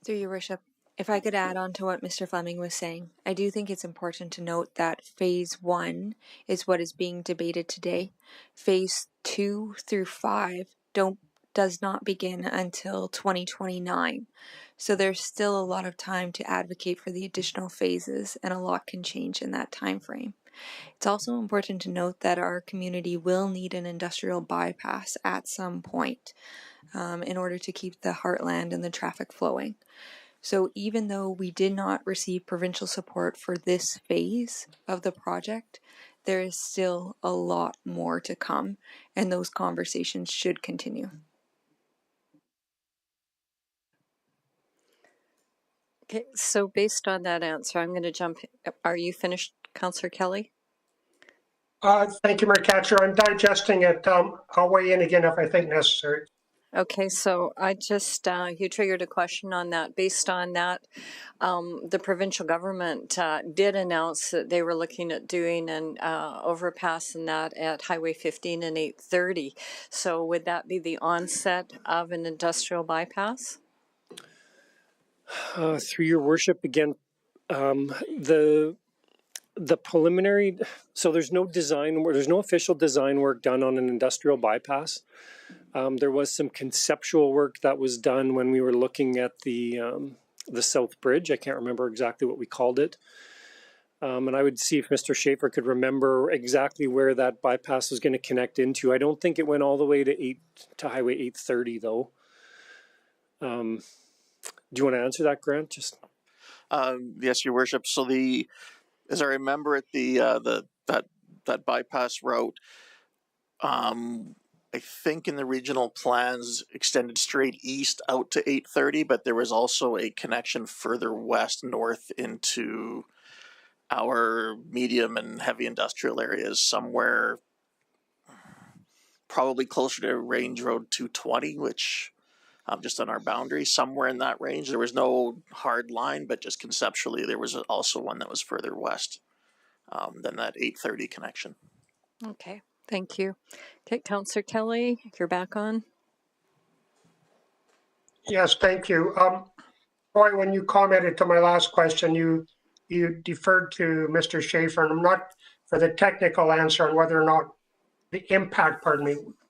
Speaker 13: Through your worship, if I could add on to what Mr. Fleming was saying, I do think it's important to note that phase 1 is what is being debated today. Phase 2 through 5 does not begin until 2029. So there's still a lot of time to advocate for the additional phases, and a lot can change in that time frame. It's also important to note that our community will need an industrial bypass at some point in order to keep the heartland and the traffic flowing. So even though we did not receive provincial support for this phase of the project, there is still a lot more to come, and those conversations should continue.
Speaker 1: Okay, so based on that answer, I'm going to jump. Are you finished, Councillor Kelly?
Speaker 12: Thank you, Mayor Catcher. I'm digesting it. I'll weigh in again if I think necessary.
Speaker 1: Okay, so I just, you triggered a question on that. Based on that, the provincial government did announce that they were looking at doing an overpass and that at Highway 15 and 830. So would that be the onset of an industrial bypass?
Speaker 10: Through your worship, again, the preliminary, so there's no design, there's no official design work done on an industrial bypass. There was some conceptual work that was done when we were looking at the South Bridge. I can't remember exactly what we called it. And I would see if Mr. Schaefer could remember exactly where that bypass was going to connect into. I don't think it went all the way to Highway 830 though. Do you want to answer that, Grant? Just
Speaker 11: yes, Your Worship. So as I remember it, that bypass route, I think in the regional plans extended straight east out to 830, but there was also a connection further west north into our medium and heavy industrial areas, somewhere probably closer to Range Road 220, which just on our boundary, somewhere in that range. There was no hard line, but just conceptually, there was also one that was further west than that 830 connection.
Speaker 1: Okay, thank you. Okay, Councillor Kelly, you're back on.
Speaker 12: Yes, thank you. Roy, when you commented to my last question, you deferred to Mr. Schaefer, and I'm not for the technical answer on whether or not the impact,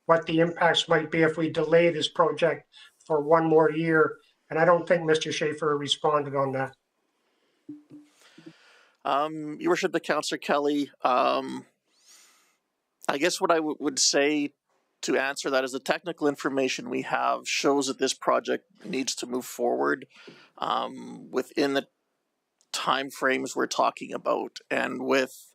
Speaker 12: what the impacts might be if we delay this project for one more year. And I don't think Mr. Schaefer responded on that.
Speaker 11: Your Worship, the Councillor Kelly, I guess what I would say to answer that is the technical information we have shows that this project needs to move forward within the time frames we're talking about, and with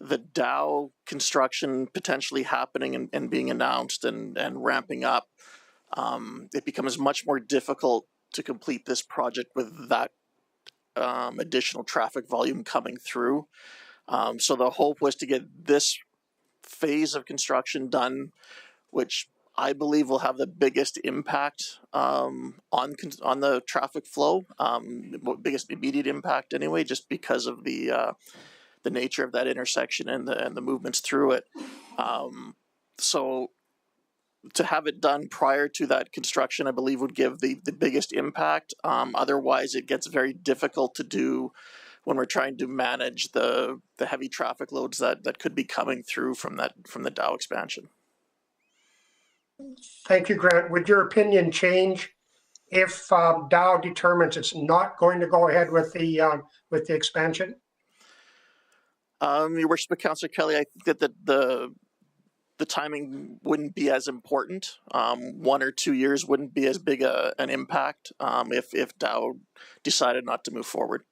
Speaker 11: the Dow construction potentially happening and being announced and ramping up, it becomes much more difficult to complete this project with that additional traffic volume coming through. So the hope was to get this phase of construction done, which I believe will have the biggest impact on the traffic flow, biggest immediate impact anyway, just because of the nature of that intersection and the movements through it. So to have it done prior to that construction, I believe would give the biggest impact. Otherwise, it gets very difficult to do when we're trying to manage the heavy traffic loads that could be coming through from the Dow expansion.
Speaker 12: Thank you, Grant. Would your opinion change if Dow determines it's not going to go ahead with the expansion?
Speaker 11: Your Worship, Councillor Kelly, I think that the timing wouldn't be as important. 1 or 2 years wouldn't be as big an impact if Dow decided not to move forward.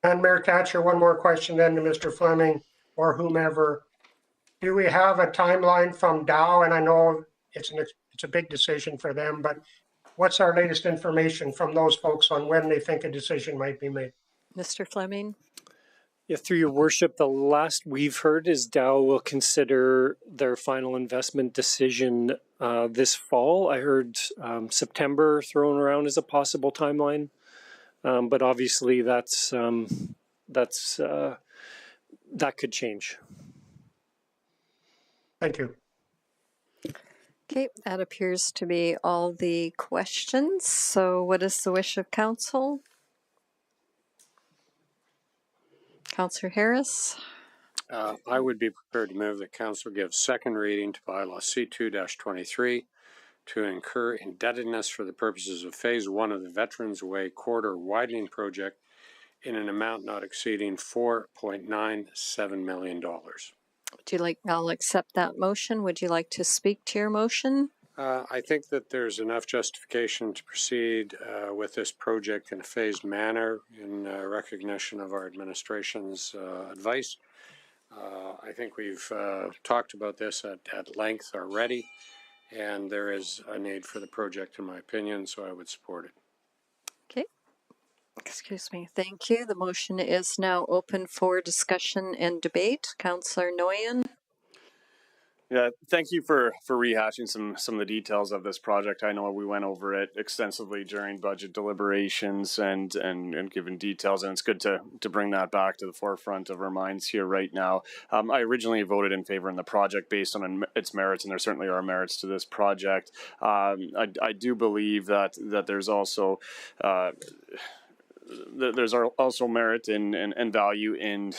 Speaker 12: And Mayor Thatcher, one more question then to Mr. Fleming or whomever. Do we have a timeline from Dow? And I know it's a big decision for them, but what's our latest information from those folks on when they think a decision might be made?
Speaker 1: Mr. Fleming?
Speaker 10: Yeah, through your worship, the last we've heard is Dow will consider their final investment decision this fall. I heard September thrown around as a possible timeline, but obviously that could change.
Speaker 12: Thank you.
Speaker 1: Okay, that appears to be all the questions. So what is the wish of council? Councillor Harris?
Speaker 14: I would be prepared to move that council give second reading to bylaw C2-23 to incur indebtedness for the purposes of phase 1 of the Veterans Way corridor widening project in an amount not exceeding $4.97 million.
Speaker 1: Would you like, I'll accept that motion. Would you like to speak to your motion?
Speaker 14: I think that there's enough justification to proceed with this project in a phased manner in recognition of our administration's advice. I think we've talked about this at length already, and there is a need for the project, in my opinion, so I would support it.
Speaker 1: Okay. Excuse me. Thank you. The motion is now open for discussion and debate. Councillor Nguyen.
Speaker 7: Yeah, thank you for rehashing some of the details of this project. I know we went over it extensively during budget deliberations and given details, and it's good to bring that back to the forefront of our minds here right now. I originally voted in favor in the project based on its merits, and there certainly are merits to this project. I do believe that there's also there's also merit and value in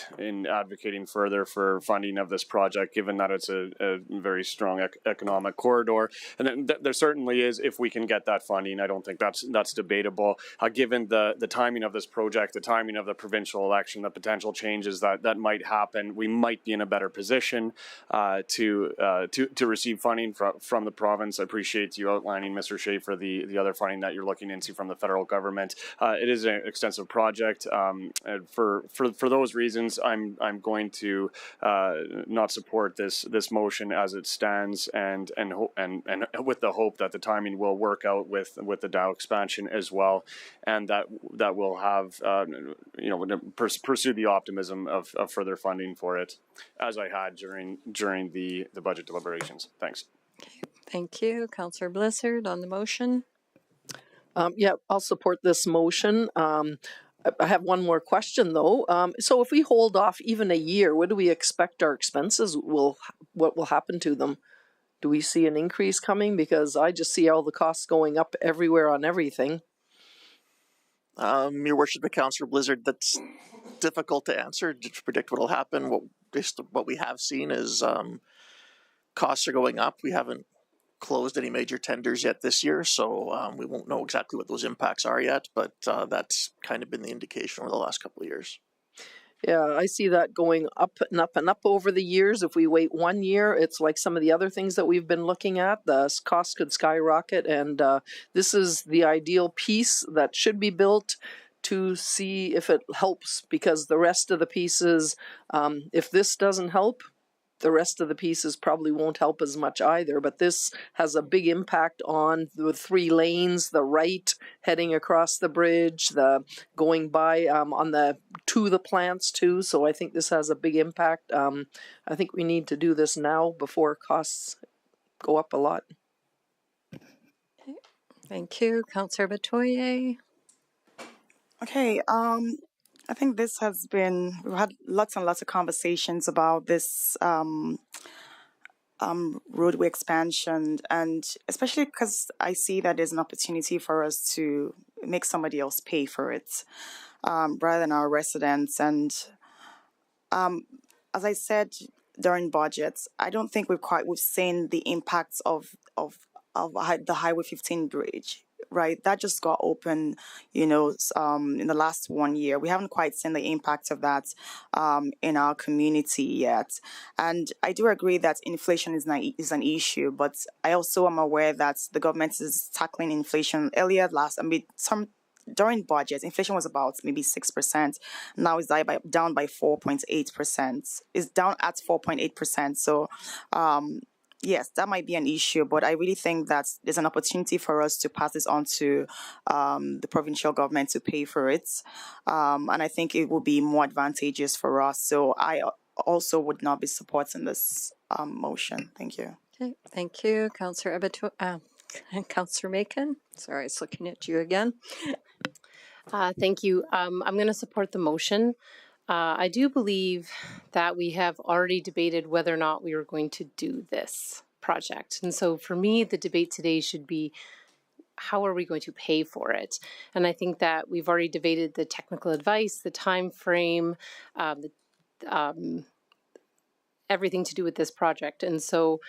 Speaker 7: advocating further for funding of this project, given that it's a very strong economic corridor. And then there certainly is, if we can get that funding. I don't think that's debatable. Given the timing of this project, the timing of the provincial election, the potential changes that might happen, we might be in a better position to receive funding from the province. I appreciate you outlining, Mr. Schaefer, the other funding that you're looking into from the federal government. It is an extensive project. And for those reasons, I'm going to not support this motion as it stands, and with the hope that the timing will work out with the Dow expansion as well, and that will have pursue the optimism of further funding for it, as I had during the budget deliberations. Thanks.
Speaker 1: Thank you. Councillor Blissard on the motion.
Speaker 2: Yeah, I'll support this motion. I have one more question though. So if we hold off even a year, what do we expect our expenses what will happen to them? Do we see an increase coming? Because I just see all the costs going up everywhere on everything.
Speaker 11: Your Worship, Councillor Blizzard, that's difficult to answer, to predict what will happen. What we have seen is costs are going up. We haven't closed any major tenders yet this year, so we won't know exactly what those impacts are yet, but that's kind of been the indication over the last couple of years.
Speaker 2: Yeah, I see that going up and up and up over the years. If we wait 1 year, it's like some of the other things that we've been looking at. The costs could skyrocket, and this is the ideal piece that should be built to see if it helps, because the rest of the pieces, if this doesn't help, the rest of the pieces probably won't help as much either, but this has a big impact on the 3 lanes, the right heading across the bridge, the going by to the plants too. So I think this has a big impact. I think we need to do this now before costs go up a lot.
Speaker 1: Okay. Thank you. Councillor Batoye.
Speaker 6: Okay, I think we've had lots and lots of conversations about this roadway expansion, and especially because I see that there's an opportunity for us to make somebody else pay for it rather than our residents. And as I said during budgets, I don't think we've seen the impacts of the Highway 15 bridge. Right, that just got open, in the last 1 year. We haven't quite seen the impact of that in our community yet. And I do agree that inflation is an issue, but I also am aware that the government is tackling inflation during budget, inflation was about maybe 6%. Now it's down by 4.8%. It's down at 4.8%. So, yes, that might be an issue, but I really think that there's an opportunity for us to pass this on to the provincial government to pay for it. And I think it will be more advantageous for us. So I also would not be supporting this motion. Thank you.
Speaker 1: Okay, thank you. Councillor Councillor Macon. Sorry, I was looking at you again.
Speaker 8: Thank you. I'm going to support the motion. I do believe that we have already debated whether or not we were going to do this project. And so for me, the debate today should be, how are we going to pay for it? And I think that we've already debated the technical advice, the time frame, everything to do with this project. And so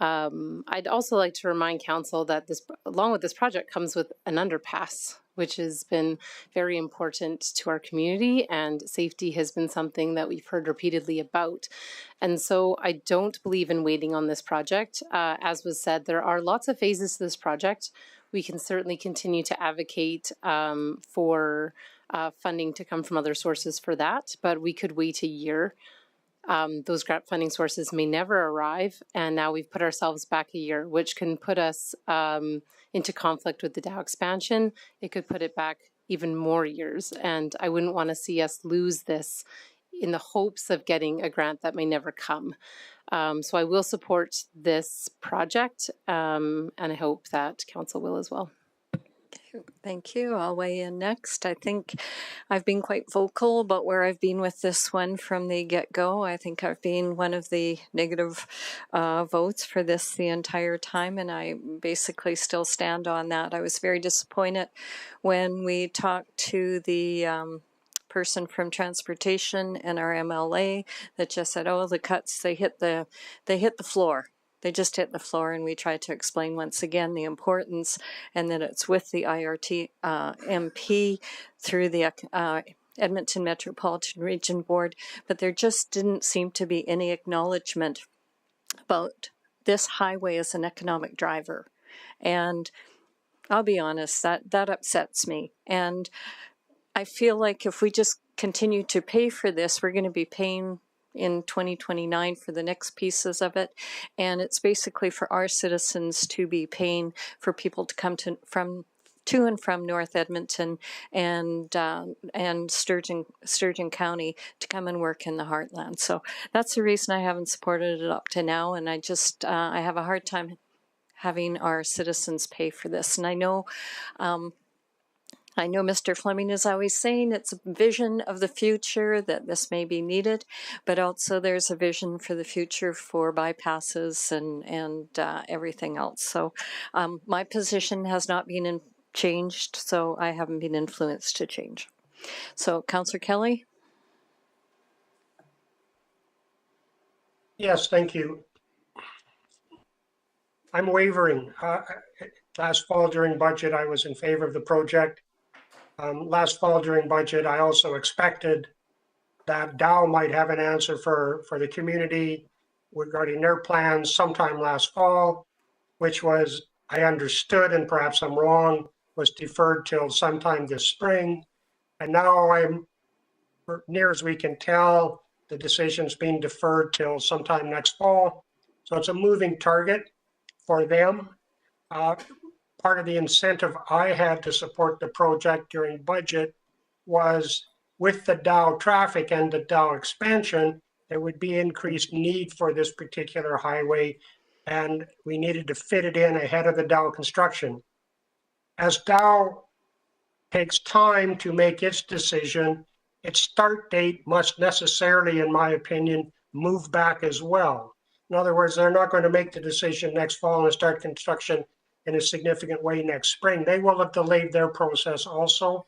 Speaker 8: I'd also like to remind council that along with this project comes with an underpass, which has been very important to our community, and safety has been something that we've heard repeatedly about. And so I don't believe in waiting on this project. As was said, there are lots of phases to this project. We can certainly continue to advocate for funding to come from other sources for that, but we could wait a year. Those grant funding sources may never arrive, and now we've put ourselves back a year, which can put us into conflict with the Dow expansion. It could put it back even more years, and I wouldn't want to see us lose this in the hopes of getting a grant that may never come. So I will support this project, and I hope that Council will as well.
Speaker 1: Thank you. I'll weigh in next. I think I've been quite vocal about where I've been with this one from the get-go. I think I've been one of the negative votes for this the entire time, and I basically still stand on that. I was very disappointed when we talked to the person from transportation and our MLA that just said, "Oh, the cuts, they hit the floor." They just hit the floor, and we tried to explain once again the importance, and that it's with the IRT MP through the Edmonton Metropolitan Region Board, but there just didn't seem to be any acknowledgement about this highway as an economic driver. And I'll be honest, that upsets me. And I feel like if we just continue to pay for this, we're going to be paying in 2029 for the next pieces of it, and it's basically for our citizens to be paying for people to come to and from North Edmonton and Sturgeon County to come and work in the heartland. So that's the reason I haven't supported it up to now, and I just I have a hard time having our citizens pay for this. And I know Mr. Fleming is always saying it's a vision of the future that this may be needed, but also there's a vision for the future for bypasses and everything else. So my position has not been changed, so I haven't been influenced to change. So, Councillor Kelly?
Speaker 12: Yes, thank you. I'm wavering. Last fall during budget, I was in favor of the project. Last fall during budget, I also expected that Dow might have an answer for the community regarding their plans sometime last fall, which was, I understood, and perhaps I'm wrong, was deferred till sometime this spring. And now I'm, near as we can tell, the decision's being deferred till sometime next fall. So it's a moving target for them. Part of the incentive I had to support the project during budget was with the Dow traffic and the Dow expansion, there would be increased need for this particular highway, and we needed to fit it in ahead of the Dow construction. As Dow takes time to make its decision, its start date must necessarily, in my opinion, move back as well. In other words, they're not going to make the decision next fall and start construction in a significant way next spring. They will have delayed their process also.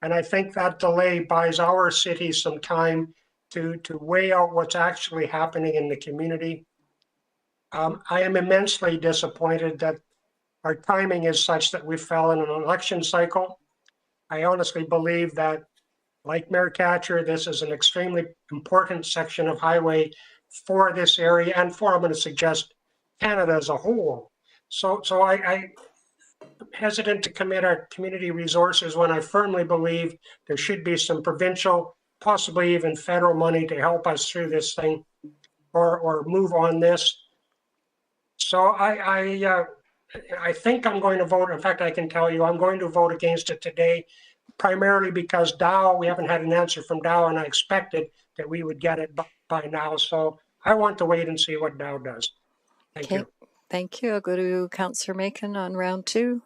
Speaker 12: And I think that delay buys our city some time to weigh out what's actually happening in the community. I am immensely disappointed that our timing is such that we fell in an election cycle. I honestly believe that, like Mayor Katcher, this is an extremely important section of highway for this area and for, I'm going to suggest, Canada as a whole. So I'm hesitant to commit our community resources when I firmly believe there should be some provincial, possibly even federal money to help us through this thing or move on this. So I think I'm going to vote. In fact, I can tell you I'm going to vote against it today, primarily because Dow, we haven't had an answer from Dow, and I expected that we would get it by now. So I want to wait and see what Dow does. Thank you.
Speaker 1: Thank you. I'll go to Councillor Macon on round two.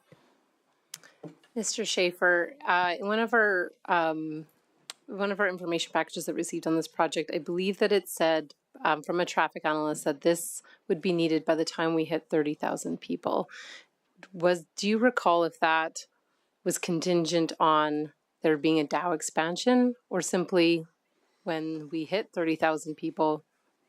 Speaker 8: Mr. Schaefer, in one of our information packages that we received on this project, I believe that it said from a traffic analyst that this would be needed by the time we hit 30,000 people. Do you recall if that was contingent on there being a Dow expansion, or simply when we hit 30,000 people,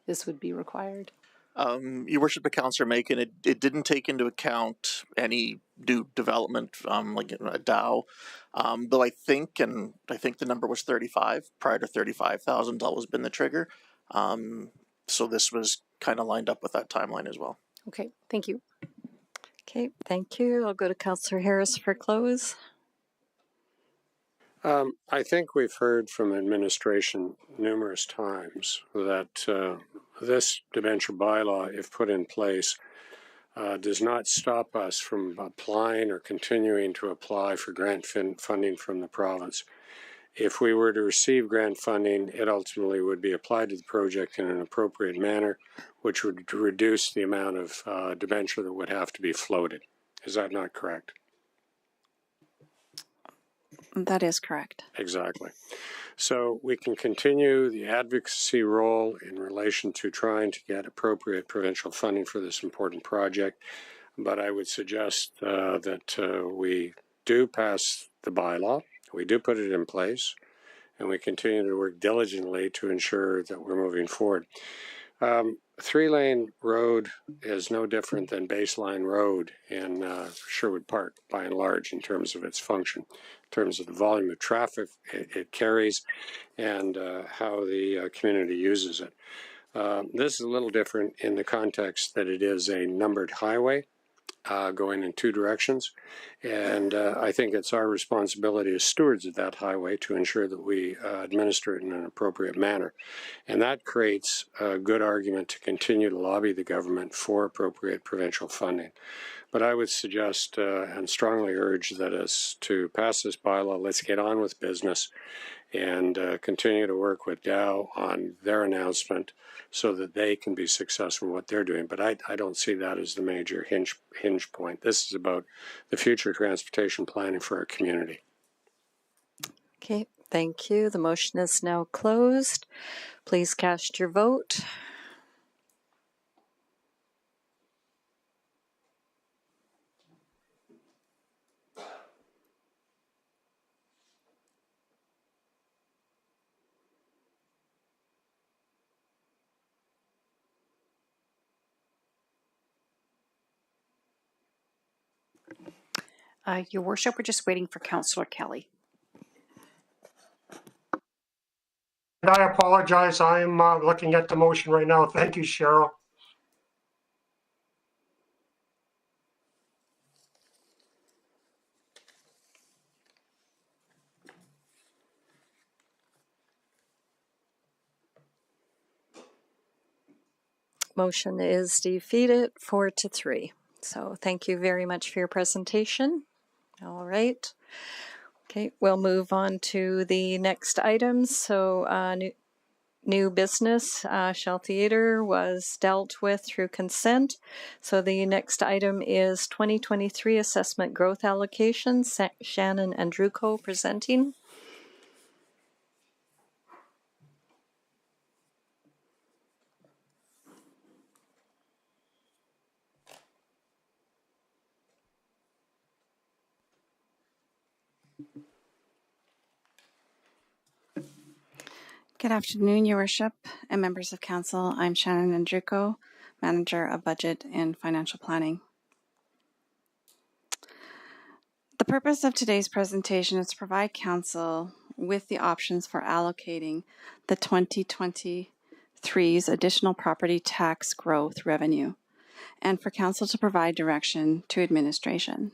Speaker 8: this would be required?
Speaker 11: Your worship, the councillor making it didn't take into account any new development, like a Dow. Though I think the number was 35. Prior to 35,000, always been the trigger. So this was kind of lined up with that timeline as well.
Speaker 8: Okay, thank you.
Speaker 1: Okay, thank you. I'll go to Councillor Harris for close.
Speaker 14: I think we've heard from administration numerous times that this debenture bylaw, if put in place, does not stop us from applying or continuing to apply for grant funding from the province. If we were to receive grant funding, it ultimately would be applied to the project in an appropriate manner, which would reduce the amount of debenture that would have to be floated. Is that not correct?
Speaker 3: That is correct.
Speaker 14: Exactly. So we can continue the advocacy role in relation to trying to get appropriate provincial funding for this important project, but I would suggest that we do pass the bylaw, we do put it in place, and we continue to work diligently to ensure that we're moving forward. 3-lane road is no different than Baseline Road in Sherwood Park, by and large, in terms of its function, in terms of the volume of traffic it carries, and how the community uses it. This is a little different in the context that it is a numbered highway going in two directions, and I think it's our responsibility as stewards of that highway to ensure that we administer it in an appropriate manner. And that creates a good argument to continue to lobby the government for appropriate provincial funding. But I would suggest and strongly urge that as to pass this bylaw, let's get on with business and continue to work with Dow on their announcement so that they can be successful in what they're doing. But I don't see that as the major hinge point. This is about the future transportation planning for our community.
Speaker 1: Okay, thank you. The motion is now closed. Please cast your vote.
Speaker 15: Your worship, we're just waiting for Councillor Kelly.
Speaker 12: And I apologize. I'm looking at the motion right now. Thank you, Cheryl.
Speaker 1: Motion is defeated 4-3. So thank you very much for your presentation. All right. Okay, we'll move on to the next items. So new business, Shell Theatre was dealt with through consent. So the next item is 2023 assessment growth allocations. Shannon Andruko presenting.
Speaker 3: Good afternoon, Your Worship and members of Council. I'm Shannon Andruko, Manager of Budget and Financial Planning. The purpose of today's presentation is to provide Council with the options for allocating the 2023's additional property tax growth revenue, and for Council to provide direction to administration.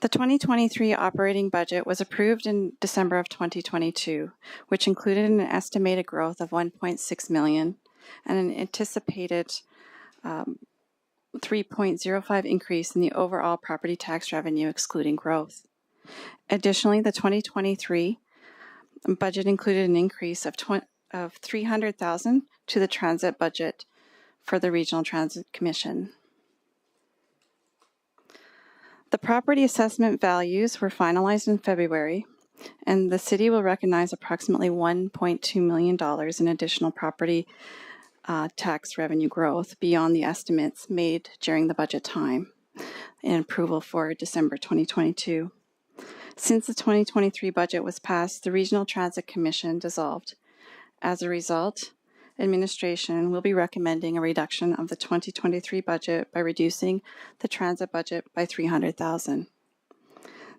Speaker 3: The 2023 operating budget was approved in December of 2022, which included an estimated growth of $1.6 million and an anticipated 3.05 increase in the overall property tax revenue excluding growth. Additionally, the 2023 budget included an increase of $300,000 to the transit budget for the Regional Transit Commission. The property assessment values were finalized in February, and the city will recognize approximately $1.2 million in additional property tax revenue growth beyond the estimates made during the budget time and approval for December 2022. Since the 2023 budget was passed, the Regional Transit Commission dissolved, As a result, administration will be recommending a reduction of the 2023 budget by reducing the transit budget by $300,000.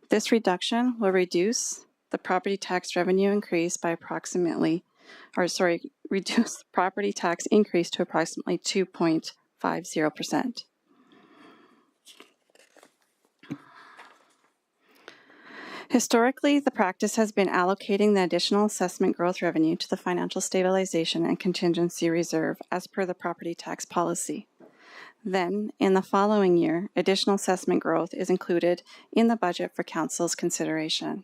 Speaker 3: This reduction will reduce the property tax revenue increase by reduce property tax increase to approximately 2.50%. Historically, the practice has been allocating the additional assessment growth revenue to the financial stabilization and contingency reserve as per the property tax policy. Then, in the following year, additional assessment growth is included in the budget for Council's consideration.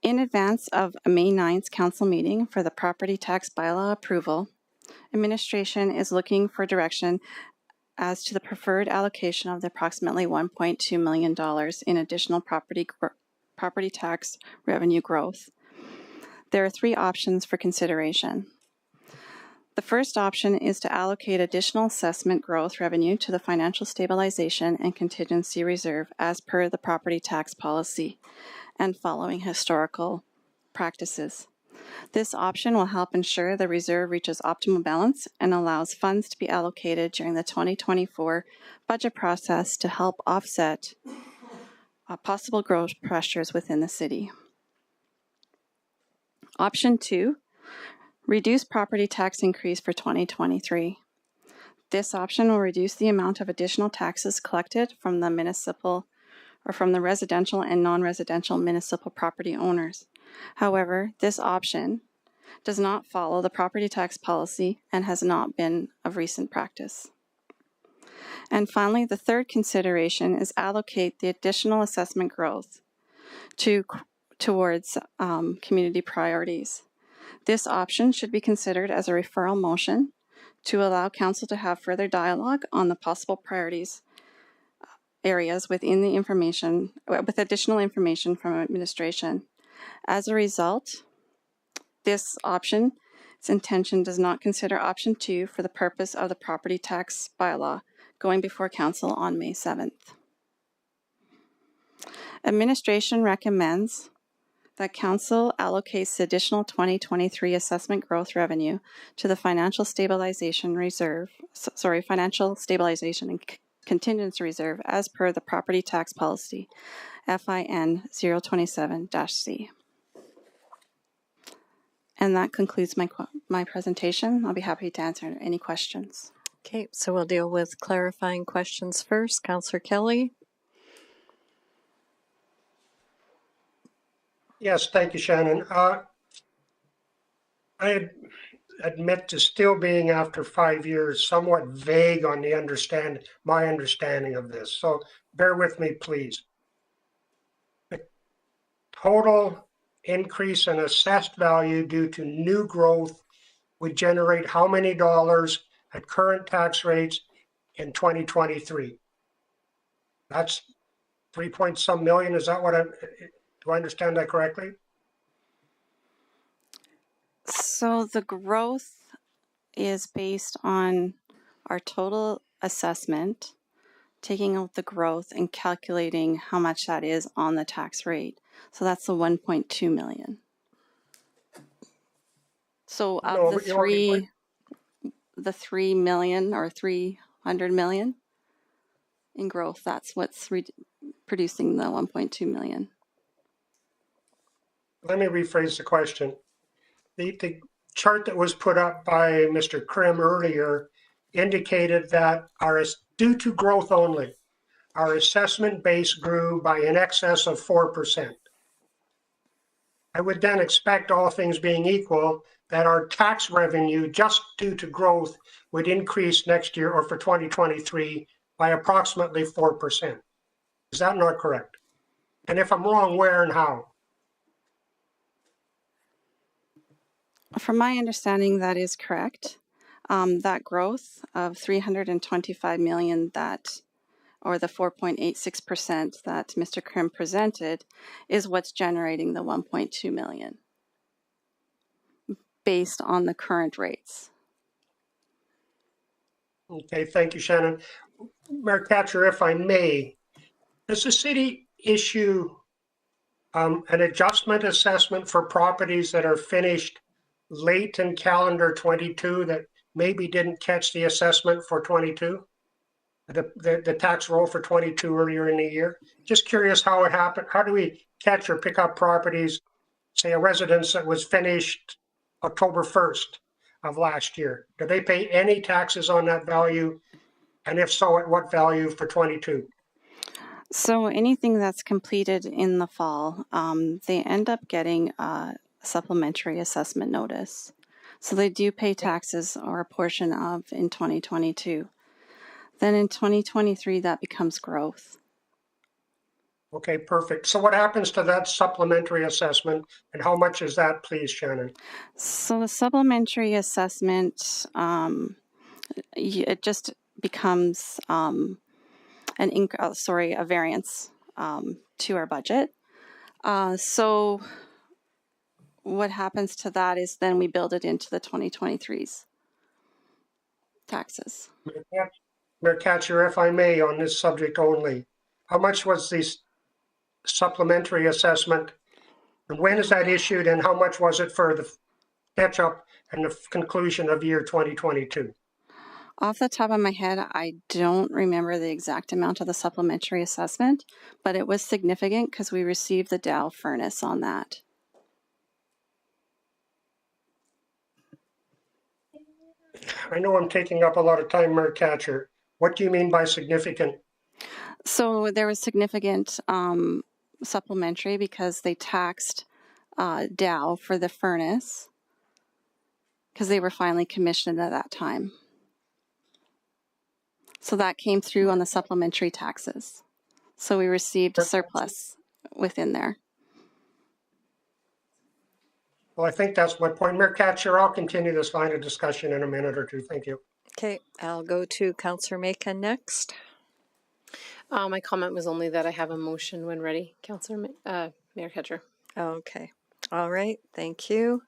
Speaker 3: In advance of a May 9th Council meeting for the property tax bylaw approval, administration is looking for direction as to the preferred allocation of the approximately $1.2 million in additional property tax revenue growth. There are three options for consideration. The first option is to allocate additional assessment growth revenue to the financial stabilization and contingency reserve as per the property tax policy and following historical practices. This option will help ensure the reserve reaches optimal balance and allows funds to be allocated during the 2024 budget process to help offset possible growth pressures within the city. Option 2, reduce property tax increase for 2023. This option will reduce the amount of additional taxes collected from the municipal or from the residential and non-residential municipal property owners. However, this option does not follow the property tax policy and has not been of recent practice. And finally, the third consideration is allocate the additional assessment growth towards community priorities. This option should be considered as a referral motion to allow Council to have further dialogue on the possible priorities areas within the information, with additional information from administration. As a result, this option's intention does not consider option 2 for the purpose of the property tax bylaw going before Council on May 7th. Administration recommends that Council allocates the additional 2023 assessment growth revenue to the financial stabilization reserve, financial stabilization and contingency reserve as per the property tax policy, FIN 027-C. And that concludes my presentation. I'll be happy to answer any questions.
Speaker 1: Okay, so we'll deal with clarifying questions first. Councillor Kelly.
Speaker 12: Yes, thank you, Shannon. I admit to still being, after 5 years, somewhat vague on my understanding of this. So bear with me, please. The total increase in assessed value due to new growth would generate how many dollars at current tax rates in 2023? That's 3 point some million. Is that what do I understand that correctly?
Speaker 3: So the growth is based on our total assessment, taking out the growth and calculating how much that is on the tax rate. So that's the 1.2 million. So of the 3 million or 300 million in growth, that's what's producing the 1.2 million.
Speaker 12: Let me rephrase the question. The chart that was put up by Mr. Krim earlier indicated that due to growth only, our assessment base grew by in excess of 4%. I would then expect, all things being equal, that our tax revenue just due to growth would increase next year, or for 2023, by approximately 4%. Is that not correct? And if I'm wrong, where and how?
Speaker 3: From my understanding, that is correct. That growth of 325 million or the 4.86% that Mr. Krim presented is what's generating the 1.2 million based on the current rates.
Speaker 12: Okay, thank you, Shannon. Mayor Katcher, if I may, does the city issue an adjustment assessment for properties that are finished late in calendar 22 that maybe didn't catch the assessment for 22, the tax roll for 22 earlier in the year. Just curious how it happened. How do we catch or pick up properties, say a residence that was finished October 1st of last year? Do they pay any taxes on that value? And if so, at what value for 22?
Speaker 3: So anything that's completed in the fall, they end up getting a supplementary assessment notice. So they do pay taxes or a portion of in 2022. Then in 2023, that becomes growth.
Speaker 12: Okay, perfect. So what happens to that supplementary assessment and how much is that, please, Shannon?
Speaker 3: So the supplementary assessment, it just becomes a variance to our budget. So what happens to that is then we build it into the 2023's taxes.
Speaker 12: Mayor Katcher, if I may, on this subject only, how much was this supplementary assessment? And when is that issued and how much was it for the catch up and the conclusion of year 2022?
Speaker 3: Off the top of my head, I don't remember the exact amount of the supplementary assessment, but it was significant because we received the Dow furnace on that.
Speaker 12: I know I'm taking up a lot of time, Mayor Katcher. What do you mean by significant?
Speaker 3: So there was significant supplementary because they taxed Dow for the furnace because they were finally commissioned at that time. So that came through on the supplementary taxes. So we received a surplus within there.
Speaker 12: Well, I think that's my point. Mayor Katcher, I'll continue this line of discussion in a minute or two. Thank you.
Speaker 1: Okay, I'll go to Councillor Maka next.
Speaker 8: My comment was only that I have a motion when ready, Councillor Mayor Ketcher.
Speaker 1: Okay, all right, thank you.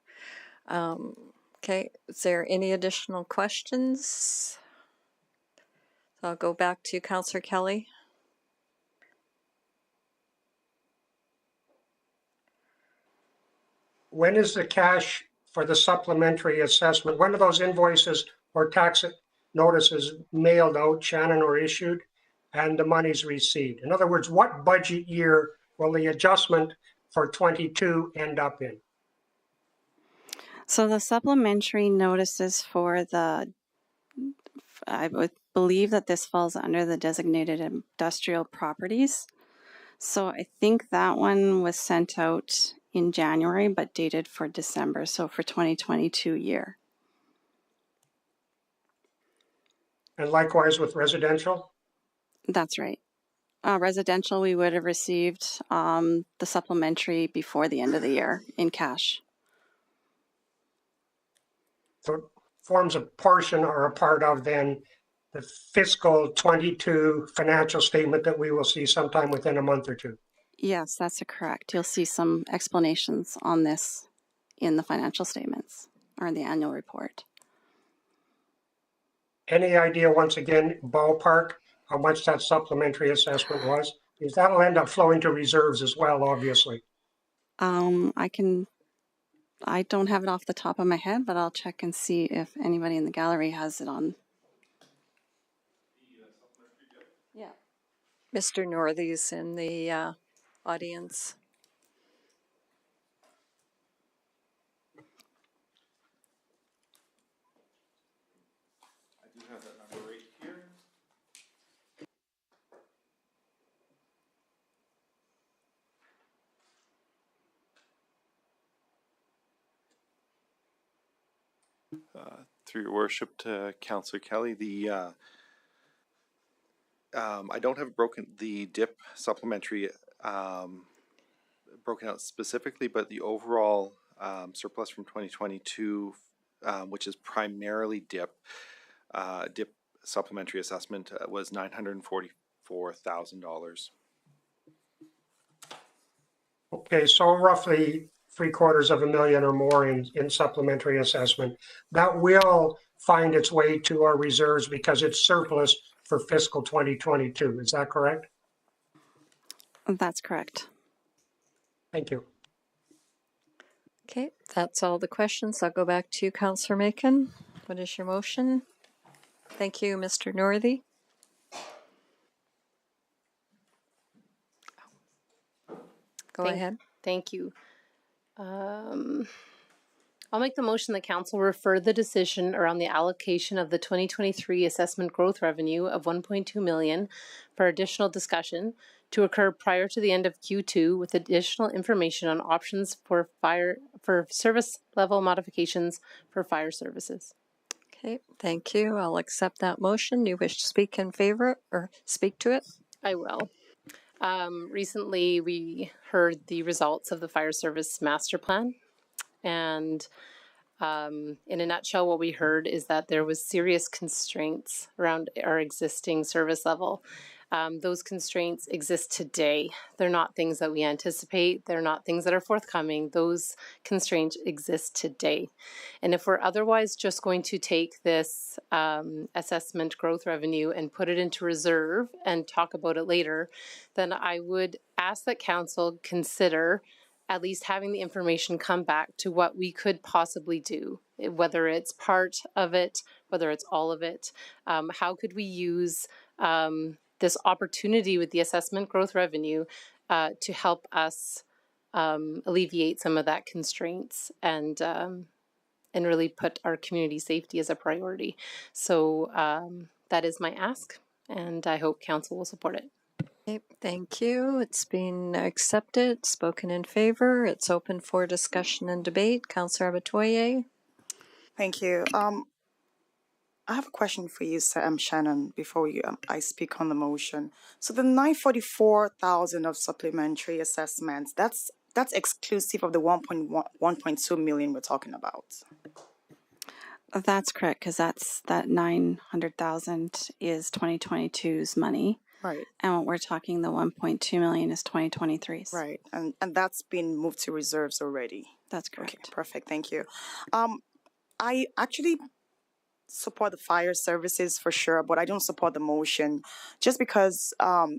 Speaker 1: Okay, is there any additional questions? So I'll go back to Councillor Kelly.
Speaker 12: When is the cash for the supplementary assessment? When are those invoices or tax notices mailed out, Shannon, or issued, and the money's received? In other words, what budget year will the adjustment for 22 end up in?
Speaker 3: So the supplementary notices for the, I would believe that this falls under the designated industrial properties. So I think that one was sent out in January, but dated for December. So for 2022 year.
Speaker 12: And likewise with residential?
Speaker 3: That's right. Residential, we would have received the supplementary before the end of the year in cash.
Speaker 12: So it forms a portion or a part of then the fiscal 22 financial statement that we will see sometime within a month or two.
Speaker 3: Yes, that's correct. You'll see some explanations on this in the financial statements or in the annual report.
Speaker 12: Any idea, once again, ballpark, how much that supplementary assessment was? Because that'll end up flowing to reserves as well, obviously.
Speaker 3: I don't have it off the top of my head, but I'll check and see if anybody in the gallery has it on. Yeah.
Speaker 1: Mr. Northy's in the audience.
Speaker 9: I do have that number right here. Through your worship to Councillor Kelly, I don't have the DIP supplementary broken out specifically, but the overall surplus from 2022, which is primarily DIP supplementary assessment, was $944,000.
Speaker 12: Okay, so roughly $750,000 or more in supplementary assessment. That will find its way to our reserves because it's surplus for fiscal 2022. Is that correct?
Speaker 3: That's correct.
Speaker 12: Thank you.
Speaker 1: Okay, that's all the questions. I'll go back to you, Councillor Macon. What is your motion? Thank you, Mr. Northey. Go ahead.
Speaker 8: Thank you. I'll make the motion that council refer the decision around the allocation of the 2023 assessment growth revenue of 1.2 million for additional discussion to occur prior to the end of Q2 with additional information on options for service level modifications for fire services.
Speaker 1: Okay, thank you. I'll accept that motion. You wish to speak in favor or speak to it?
Speaker 8: I will. Recently, we heard the results of the fire service master plan, and in a nutshell, what we heard is that there was serious constraints around our existing service level. Those constraints exist today. They're not things that we anticipate. They're not things that are forthcoming. Those constraints exist today. And if we're otherwise just going to take this assessment growth revenue and put it into reserve and talk about it later, then I would ask that council consider at least having the information come back to what we could possibly do, whether it's part of it, whether it's all of it. How could we use this opportunity with the assessment growth revenue to help us alleviate some of that constraints and really put our community safety as a priority. So that is my ask, and I hope council will support it.
Speaker 1: Okay, thank you. It's been accepted, spoken in favor. It's open for discussion and debate. Councillor Abatoye.
Speaker 6: Thank you. I have a question for you, Shannon, before I speak on the motion. So the 944,000 of supplementary assessments, that's exclusive of the 1.2 million we're talking about.
Speaker 3: That's correct, because that 900,000 is 2022's money.
Speaker 6: Right.
Speaker 3: And what we're talking, the 1.2 million is 2023's.
Speaker 6: Right. And that's been moved to reserves already.
Speaker 3: That's correct.
Speaker 6: Okay, perfect. Thank you. I actually support the fire services for sure, but I don't support the motion just because,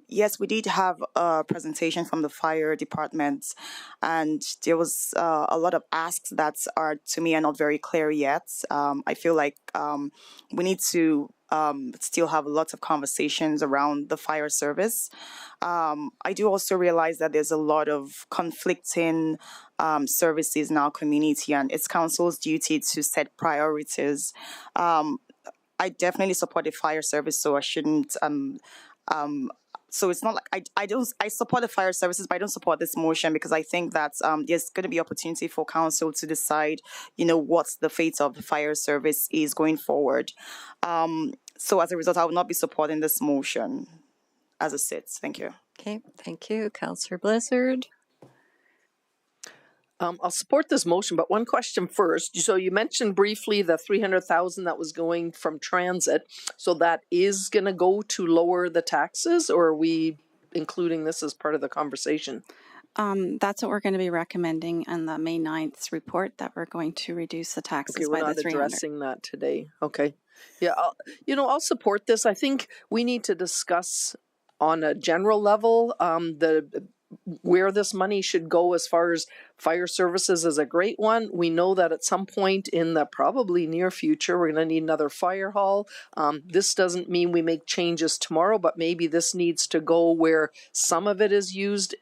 Speaker 6: yes, we did have a presentation from the fire department and there was a lot of asks that are, to me, are not very clear yet. I feel like we need to still have lots of conversations around the fire service. I do also realize that there's a lot of conflicting services in our community, and it's council's duty to set priorities. I definitely support the fire service, so I shouldn't. So it's not like I support the fire services, but I don't support this motion because I think that there's going to be opportunity for council to decide, what the fate of the fire service is going forward. So as a result, I will not be supporting this motion as it sits. Thank you.
Speaker 1: Okay, thank you. Councillor Blizzard.
Speaker 2: I'll support this motion, but one question first. So you mentioned briefly the 300,000 that was going from transit. So that is going to go to lower the taxes, or are we including this as part of the conversation?
Speaker 3: That's what we're going to be recommending on the May 9th report, that we're going to reduce the taxes by the 300.
Speaker 2: We're not addressing that today. Okay. Yeah, I'll support this. I think we need to discuss on a general level where this money should go as far as fire services is a great one. We know that at some point in the probably near future, we're going to need another fire hall. This doesn't mean we make changes tomorrow, but maybe this needs to go where some of it is used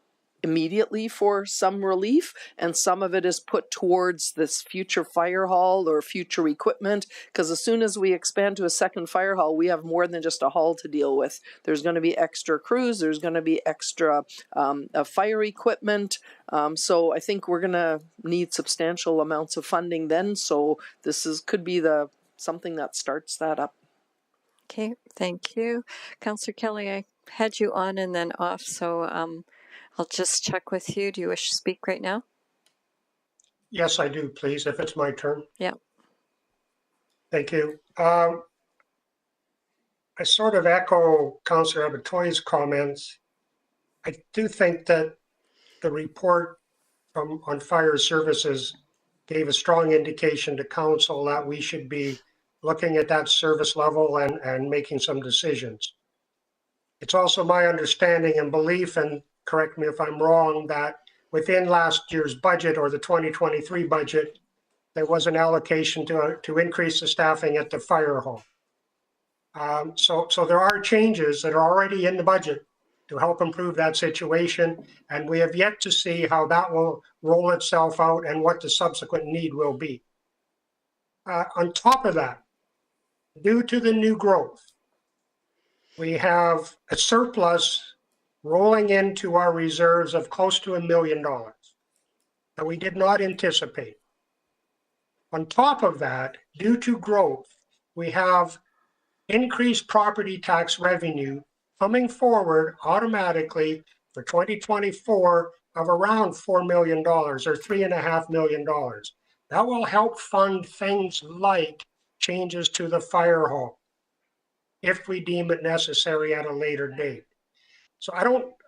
Speaker 2: immediately for some relief and some of it is put towards this future fire hall or future equipment, because as soon as we expand to a second fire hall, we have more than just a hall to deal with. There's going to be extra crews, there's going to be extra fire equipment, so I think we're going to need substantial amounts of funding then, so this could be something that starts that up.
Speaker 1: Okay, thank you. Councillor Kelly, I had you on and then off, so I'll just check with you. Do you wish to speak right now?
Speaker 12: Yes, I do, please, if it's my turn.
Speaker 1: Yeah.
Speaker 12: Thank you. I sort of echo Councillor Abatoye's comments. I do think that the report on fire services gave a strong indication to council that we should be looking at that service level and making some decisions. It's also my understanding and belief, and correct me if I'm wrong, that within last year's budget or the 2023 budget, there was an allocation to increase the staffing at the fire hall. So there are changes that are already in the budget to help improve that situation, and we have yet to see how that will roll itself out and what the subsequent need will be. On top of that, due to the new growth, we have a surplus rolling into our reserves of close to $1 million that we did not anticipate. On top of that, due to growth, we have increased property tax revenue coming forward automatically for 2024 of around $4 million or $3.5 million. That will help fund things like changes to the fire hall if we deem it necessary at a later date. So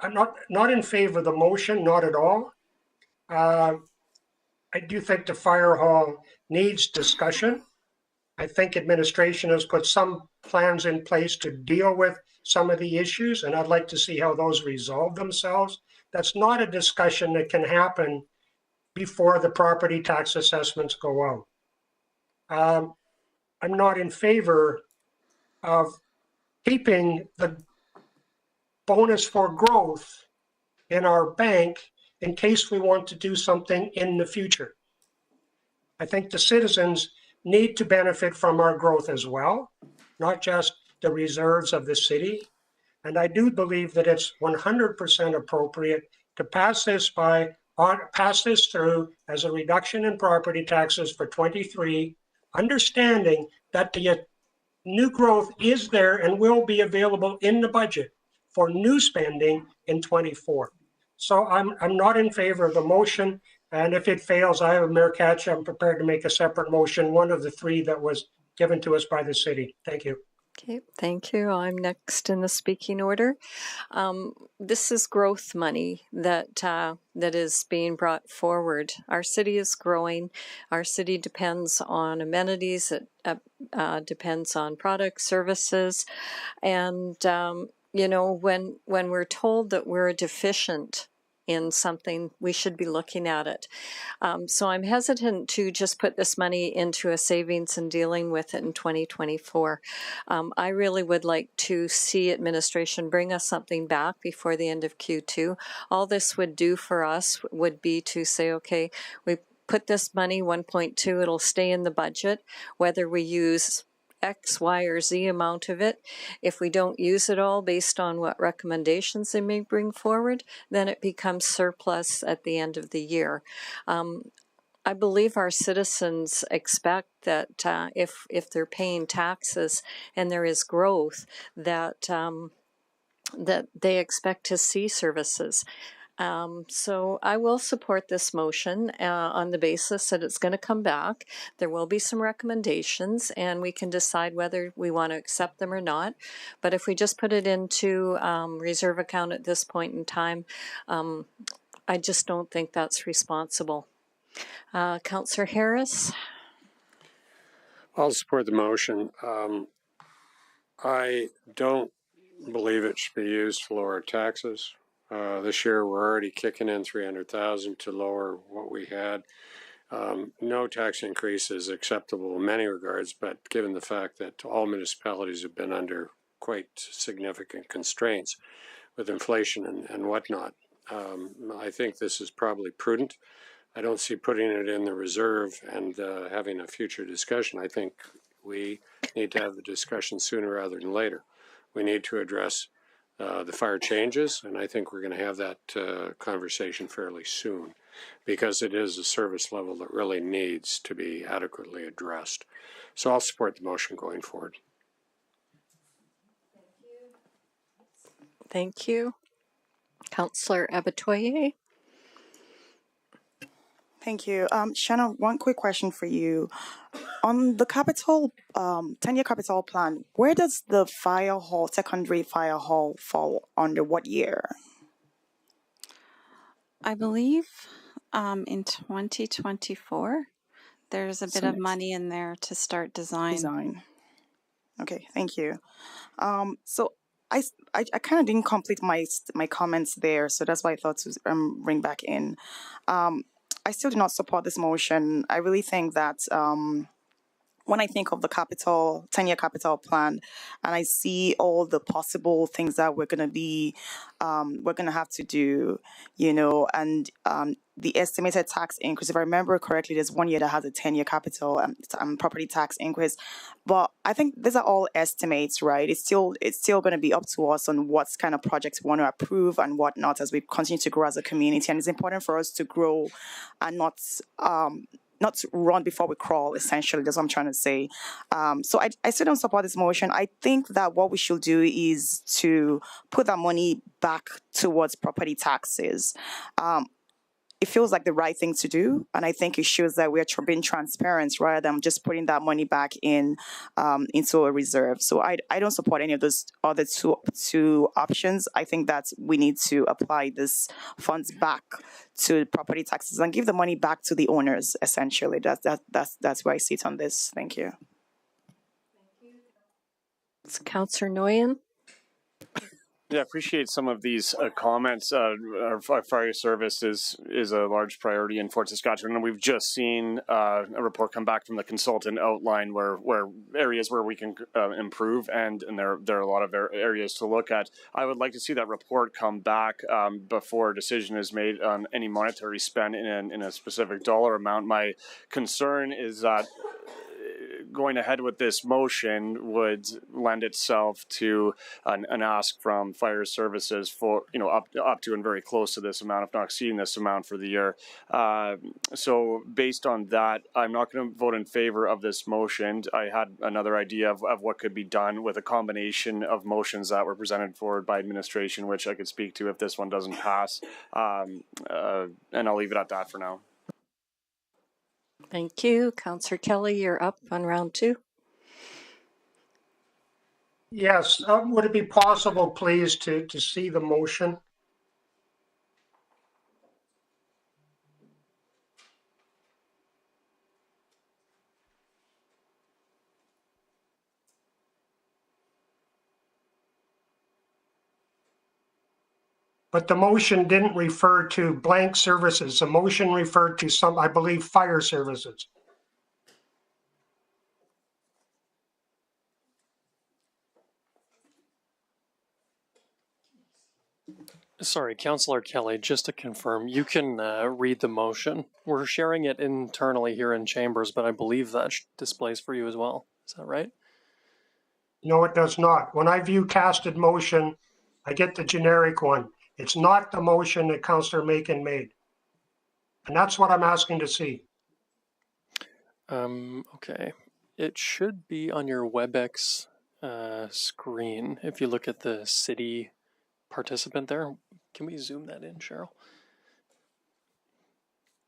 Speaker 12: I'm not in favor of the motion, not at all. I do think the fire hall needs discussion. I think administration has put some plans in place to deal with some of the issues, and I'd like to see how those resolve themselves. That's not a discussion that can happen before the property tax assessments go out. I'm not in favor of keeping the bonus for growth in our bank in case we want to do something in the future. I think the citizens need to benefit from our growth as well, not just the reserves of the city. And I do believe that it's 100% appropriate to pass this through as a reduction in property taxes for 23, understanding that the new growth is there and will be available in the budget for new spending in 24. So I'm not in favor of the motion. And if it fails, I have Mayor Katch. I'm prepared to make a separate motion, one of the three that was given to us by the city. Thank you.
Speaker 1: Okay, thank you. I'm next in the speaking order. This is growth money that is being brought forward. Our city is growing. Our city depends on amenities. It depends on products, services, and you know, when we're told that we're deficient in something, we should be looking at it. So I'm hesitant to just put this money into a savings and dealing with it in 2024. I really would like to see administration bring us something back before the end of Q2. All this would do for us would be to say, okay, we put this money, 1.2, it'll stay in the budget, whether we use X, Y, or Z amount of it. If we don't use it all based on what recommendations they may bring forward, then it becomes surplus at the end of the year. I believe our citizens expect that if they're paying taxes and there is growth, that that they expect to see services. So I will support this motion on the basis that it's going to come back. There will be some recommendations and we can decide whether we want to accept them or not. But if we just put it into reserve account at this point in time, I just don't think that's responsible. Councillor Harris?
Speaker 14: I'll support the motion. I don't believe it should be used to lower taxes. This year we're already kicking in $300,000 to lower what we had. No tax increase is acceptable in many regards, but given the fact that all municipalities have been under quite significant constraints with inflation and whatnot, I think this is probably prudent. I don't see putting it in the reserve and having a future discussion. I think we need to have the discussion sooner rather than later. We need to address the fire changes, and I think we're going to have that conversation fairly soon because it is a service level that really needs to be adequately addressed. So I'll support the motion going forward.
Speaker 1: Thank you. Councillor Abatoye?
Speaker 6: Thank you. Shannon, one quick question for you. On the capital, 10-year capital plan, where does the fire hall, secondary fire hall, fall under what year?
Speaker 3: I believe in 2024, there's a bit of money in there to start design.
Speaker 6: Okay, thank you. So I kind of didn't complete my comments there, so that's why I thought to bring back in. I still do not support this motion. I really think that when I think of the 10-year capital plan, and I see all the possible things that we're going to have to do, and the estimated tax increase, if I remember correctly, there's 1 year that has a 10-year capital and property tax increase. But I think these are all estimates, right? It's still going to be up to us on what kind of projects we want to approve and whatnot as we continue to grow as a community. And it's important for us to grow and not run before we crawl, essentially. That's what I'm trying to say. So I still don't support this motion. I think that what we should do is to put that money back towards property taxes. It feels like the right thing to do, and I think it shows that we're being transparent rather than just putting that money back into a reserve. So I don't support any of those other two options. I think that we need to apply this funds back to property taxes and give the money back to the owners. Essentially, that's where I sit on this. Thank you.
Speaker 1: It's Councillor Nguyen.
Speaker 7: Yeah, I appreciate some of these comments. Our fire service is a large priority in Fort Saskatchewan, and we've just seen a report come back from the consultant outline where areas where we can improve, and there are a lot of areas to look at. I would like to see that report come back before a decision is made on any monetary spend in a specific dollar amount. My concern is that going ahead with this motion would lend itself to an ask from fire services for, up to and very close to this amount, if not exceeding this amount for the year. So based on that, I'm not going to vote in favor of this motion. I had another idea of what could be done with a combination of motions that were presented forward by administration, which I could speak to if this one doesn't pass. And I'll leave it at that for now.
Speaker 1: Thank you. Councillor Kelly, you're up on round 2.
Speaker 12: Yes, would it be possible, please, to see the motion? But the motion didn't refer to blank services. The motion referred to some, I believe, fire services.
Speaker 10: Sorry, Councillor Kelly, just to confirm, you can read the motion. We're sharing it internally here in chambers, but I believe that displays for you as well. Is that right?
Speaker 12: No, it does not. When I view casted motion, I get the generic one. It's not the motion that Councillor Macon made. And that's what I'm asking to see.
Speaker 10: Okay. It should be on your WebEx screen. If you look at the city participant there, can we zoom that in, Cheryl?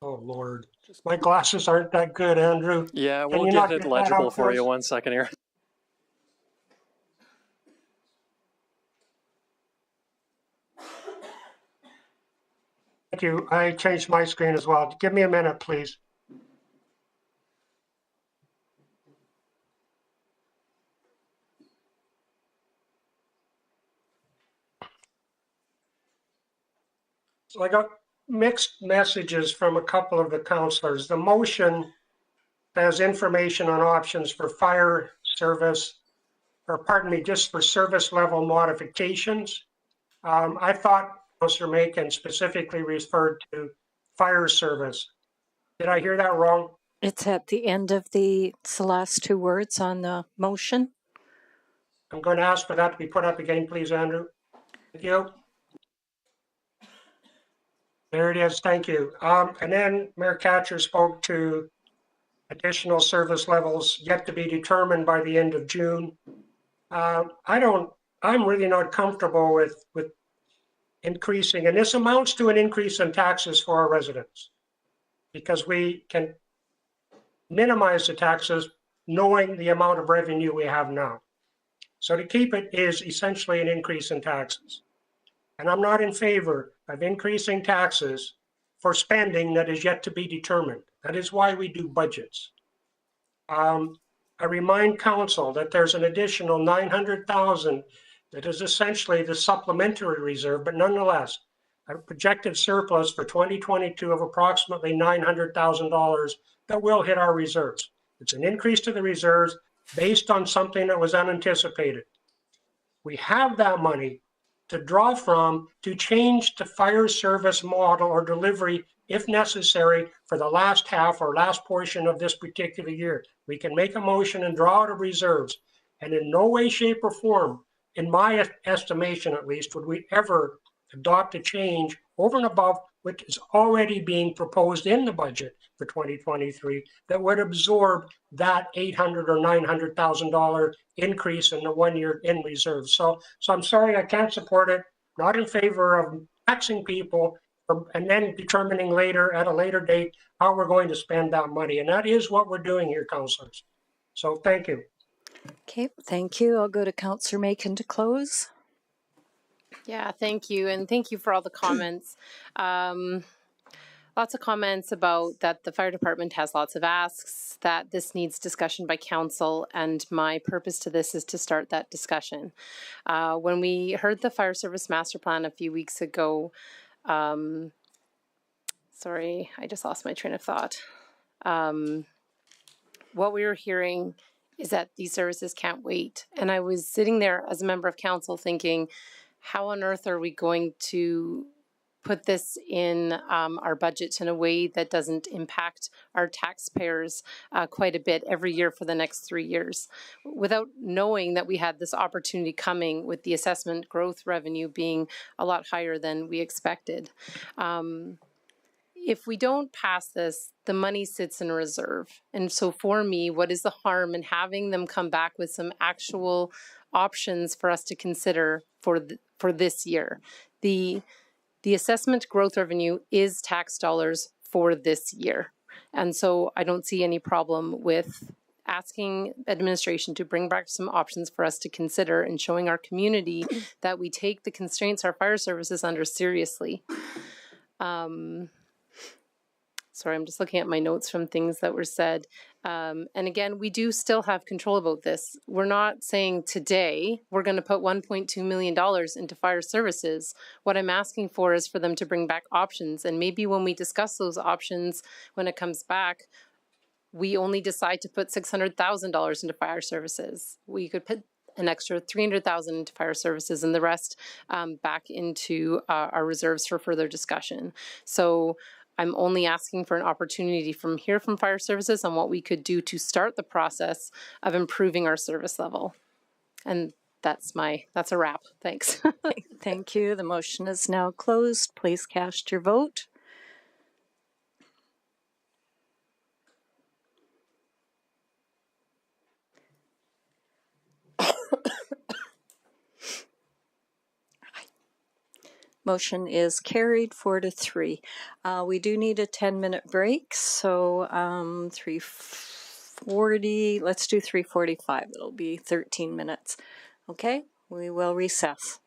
Speaker 12: Oh, Lord. My glasses aren't that good, Andrew.
Speaker 10: Yeah, we'll get it legible for you. 1 second here.
Speaker 12: Thank you. I changed my screen as well. Give me a minute, please. So I got mixed messages from a couple of the councillors. The motion has information on options for fire service, or pardon me, just for service level modifications. I thought Councillor Macon specifically referred to fire service. Did I hear that wrong?
Speaker 1: It's at the end of it's the last 2 words on the motion.
Speaker 12: I'm going to ask for that to be put up again, please, Andrew. Thank you. There it is. Thank you. And then Mayor Katcher spoke to additional service levels yet to be determined by the end of June. I'm really not comfortable with increasing, and this amounts to an increase in taxes for our residents, because we can minimize the taxes knowing the amount of revenue we have now. So to keep it is essentially an increase in taxes. And I'm not in favor of increasing taxes for spending that is yet to be determined. That is why we do budgets. I remind council that there's an additional $900,000 It is essentially the supplementary reserve, but nonetheless, a projected surplus for 2022 of approximately $900,000 that will hit our reserves. It's an increase to the reserves based on something that was unanticipated. We have that money to draw from to change the fire service model or delivery if necessary for the last half or last portion of this particular year. We can make a motion and draw out of reserves. And in no way, shape, or form, in my estimation at least, would we ever adopt a change over and above which is already being proposed in the budget for 2023 that would absorb that $800,000 or $900,000 increase in the 1 year in reserve. So I'm sorry, I can't support it. Not in favor of taxing people and then determining later at a later date how we're going to spend that money. And that is what we're doing here, councillors. So thank you.
Speaker 1: Okay, thank you. I'll go to Councillor Macon to close.
Speaker 8: Yeah, thank you. And thank you for all the comments. Lots of comments about that the fire department has lots of asks, that this needs discussion by council, and my purpose to this is to start that discussion. When we heard the fire service master plan a few weeks ago, sorry, I just lost my train of thought. What we were hearing is that these services can't wait. And I was sitting there as a member of council thinking, how on earth are we going to put this in our budget in a way that doesn't impact our taxpayers quite a bit every year for the next 3 years, without knowing that we had this opportunity coming with the assessment growth revenue being a lot higher than we expected. If we don't pass this, the money sits in reserve. And so for me, what is the harm in having them come back with some actual options for us to consider for this year? The assessment growth revenue is tax dollars for this year. And so I don't see any problem with asking administration to bring back some options for us to consider and showing our community that we take the constraints our fire services under seriously. Sorry, I'm just looking at my notes from things that were said. And again, we do still have control about this. We're not saying today we're going to put $1.2 million into fire services. What I'm asking for is for them to bring back options. And maybe when we discuss those options, when it comes back, we only decide to put $600,000 into fire services. We could put an extra $300,000 into fire services and the rest back into our reserves for further discussion. So I'm only asking for an opportunity from fire services on what we could do to start the process of improving our service level. And that's a wrap. Thanks.
Speaker 1: Thank you. The motion is now closed. Please cast your vote. Motion is carried 4-3. We do need a 10-minute break, so 3:40. Let's do 3:45. It'll be 13 minutes. Okay, we will recess.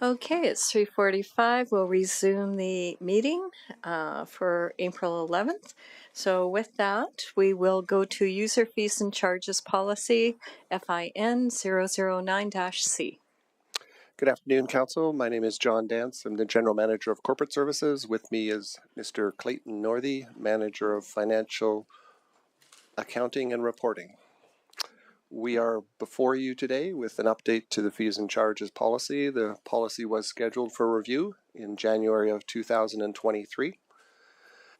Speaker 1: Okay, it's 3:45. We'll resume the meeting for April 11th. So with that, we will go to user fees and charges policy FIN 009-C.
Speaker 16: Good afternoon, Council. My name is John Dance. I'm the General Manager of Corporate Services. With me is Mr. Clayton Northey, Manager of Financial Accounting and Reporting. We are before you today with an update to the fees and charges policy. The policy was scheduled for review in January of 2023.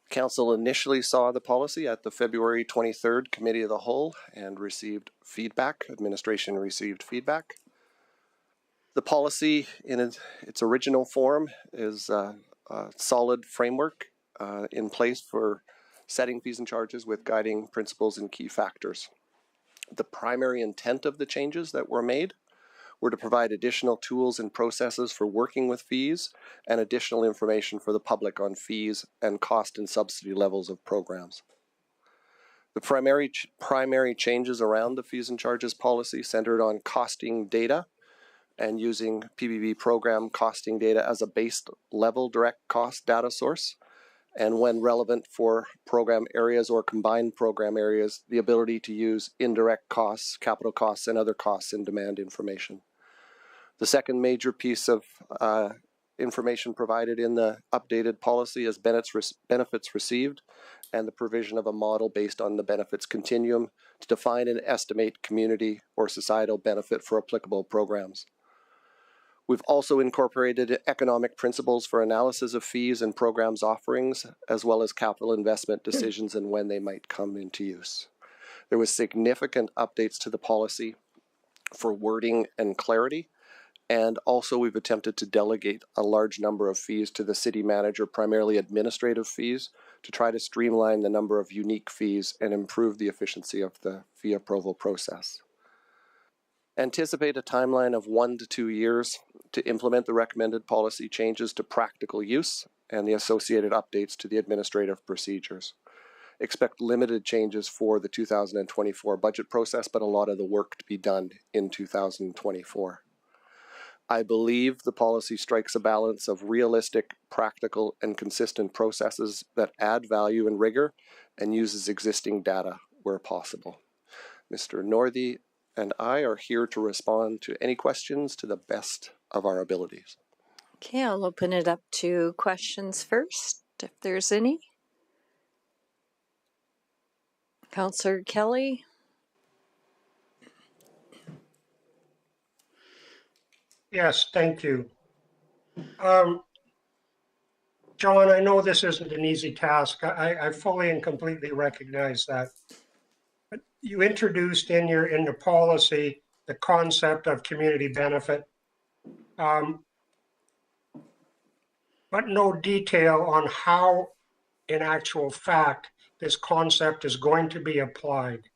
Speaker 16: Council initially saw the policy at the February 23rd Committee of the Whole and received feedback. Administration received feedback. The policy in its original form is a solid framework in place for setting fees and charges with guiding principles and key factors. The primary intent of the changes that were made were to provide additional tools and processes for working with fees and additional information for the public on fees and cost and subsidy levels of programs. The primary changes around the fees and charges policy centered on costing data and using PBB program costing data as a base level direct cost data source, and when relevant for program areas or combined program areas, the ability to use indirect costs, capital costs, and other costs in demand information. The second major piece of information provided in the updated policy is benefits received and the provision of a model based on the benefits continuum to define and estimate community or societal benefit for applicable programs. We've also incorporated economic principles for analysis of fees and programs offerings, as well as capital investment decisions and when they might come into use. There was significant updates to the policy for wording and clarity, and also we've attempted to delegate a large number of fees to the city manager, primarily administrative fees, to try to streamline the number of unique fees and improve the efficiency of the fee approval process. Anticipate a timeline of 1 to 2 years to implement the recommended policy changes to practical use and the associated updates to the administrative procedures. Expect limited changes for the 2024 budget process, but a lot of the work to be done in 2024. I believe the policy strikes a balance of realistic, practical, and consistent processes that add value and rigor and uses existing data where possible. Mr. Northey and I are here to respond to any questions to the best of our abilities.
Speaker 1: Okay, I'll open it up to questions first, if there's any. Councillor Kelly.
Speaker 12: Yes, thank you. John, I know this isn't an easy task. I fully and completely recognize that. But you introduced in the policy the concept of community benefit, but no detail on how, in actual fact, this concept is going to be applied.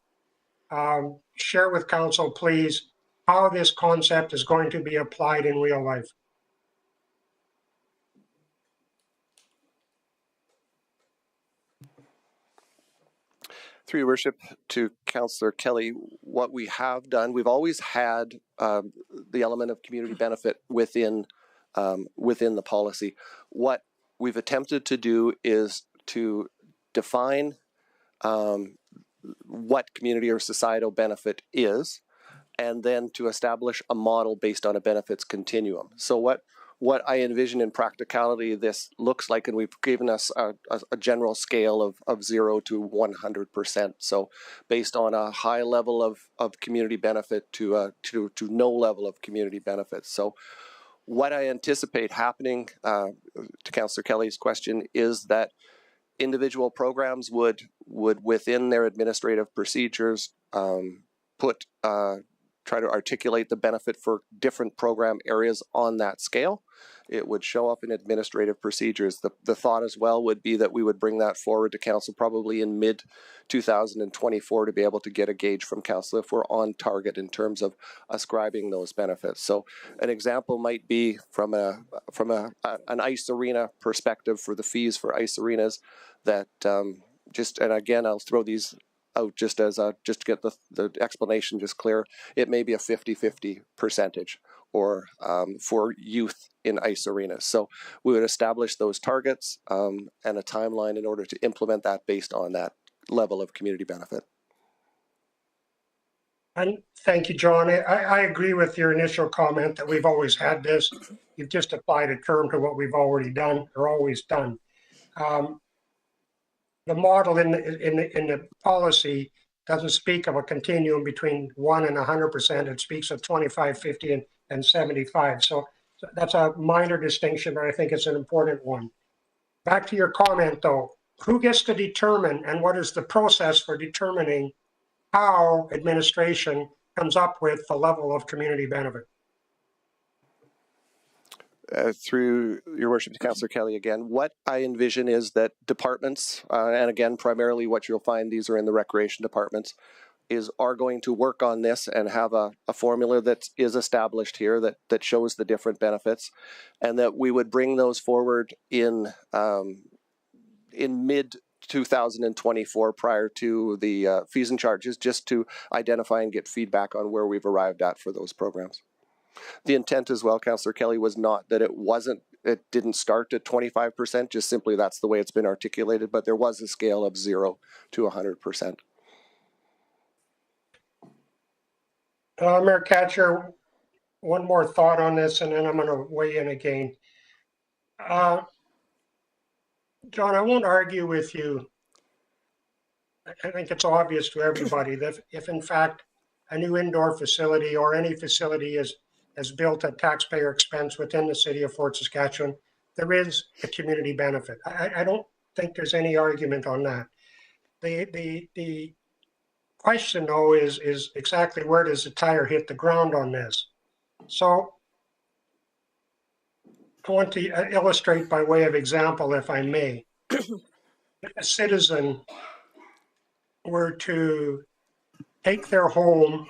Speaker 12: Share with council, please, how this concept is going to be applied in real life.
Speaker 16: Through your worship, to Councillor Kelly, what we have done, we've always had the element of community benefit within the policy. What we've attempted to do is to define what community or societal benefit is, and then to establish a model based on a benefits continuum. So what I envision in practicality this looks like, and we've given us a general scale of 0 to 100%. So based on a high level of community benefit to no level of community benefit. So what I anticipate happening, to Councillor Kelly's question, is that individual programs would within their administrative procedures try to articulate the benefit for different program areas on that scale. It would show up in administrative procedures. The thought as well would be that we would bring that forward to council probably in mid 2024 to be able to get a gauge from council if we're on target in terms of ascribing those benefits. So an example might be from an ice arena perspective for the fees for ice arenas that and again, I'll throw these out just to get the explanation just clear. It may be a 50-50 percentage, or for youth in ice arenas. So we would establish those targets and a timeline in order to implement that based on that level of community benefit.
Speaker 12: And thank you, John. I agree with your initial comment that we've always had this. You've just applied a term to what we've already done or always done. The model in the policy doesn't speak of a continuum between 1 and 100%. It speaks of 25, 50, and 75. So that's a minor distinction, but I think it's an important one. Back to your comment, though. Who gets to determine, and what is the process for determining how administration comes up with the level of community benefit?
Speaker 16: Through your worship to Councillor Kelly again, what I envision is that departments, and again, primarily what you'll find, these are in the recreation departments, are going to work on this and have a formula that is established here that shows the different benefits, and that we would bring those forward in mid 2024 prior to the fees and charges, just to identify and get feedback on where we've arrived at for those programs. The intent as well, Councillor Kelly, was not that it didn't start at 25%, just simply that's the way it's been articulated, but there was a scale of 0 to 100%.
Speaker 12: Mayor Katcher, one more thought on this, and then I'm going to weigh in again. John, I won't argue with you. I think it's obvious to everybody that if in fact a new indoor facility or any facility is built at taxpayer expense within the city of Fort Saskatchewan, there is a community benefit. I don't think there's any argument on that. The question, though, is exactly where does the tire hit the ground on this? So I want to illustrate by way of example, if I may. If a citizen were to take their home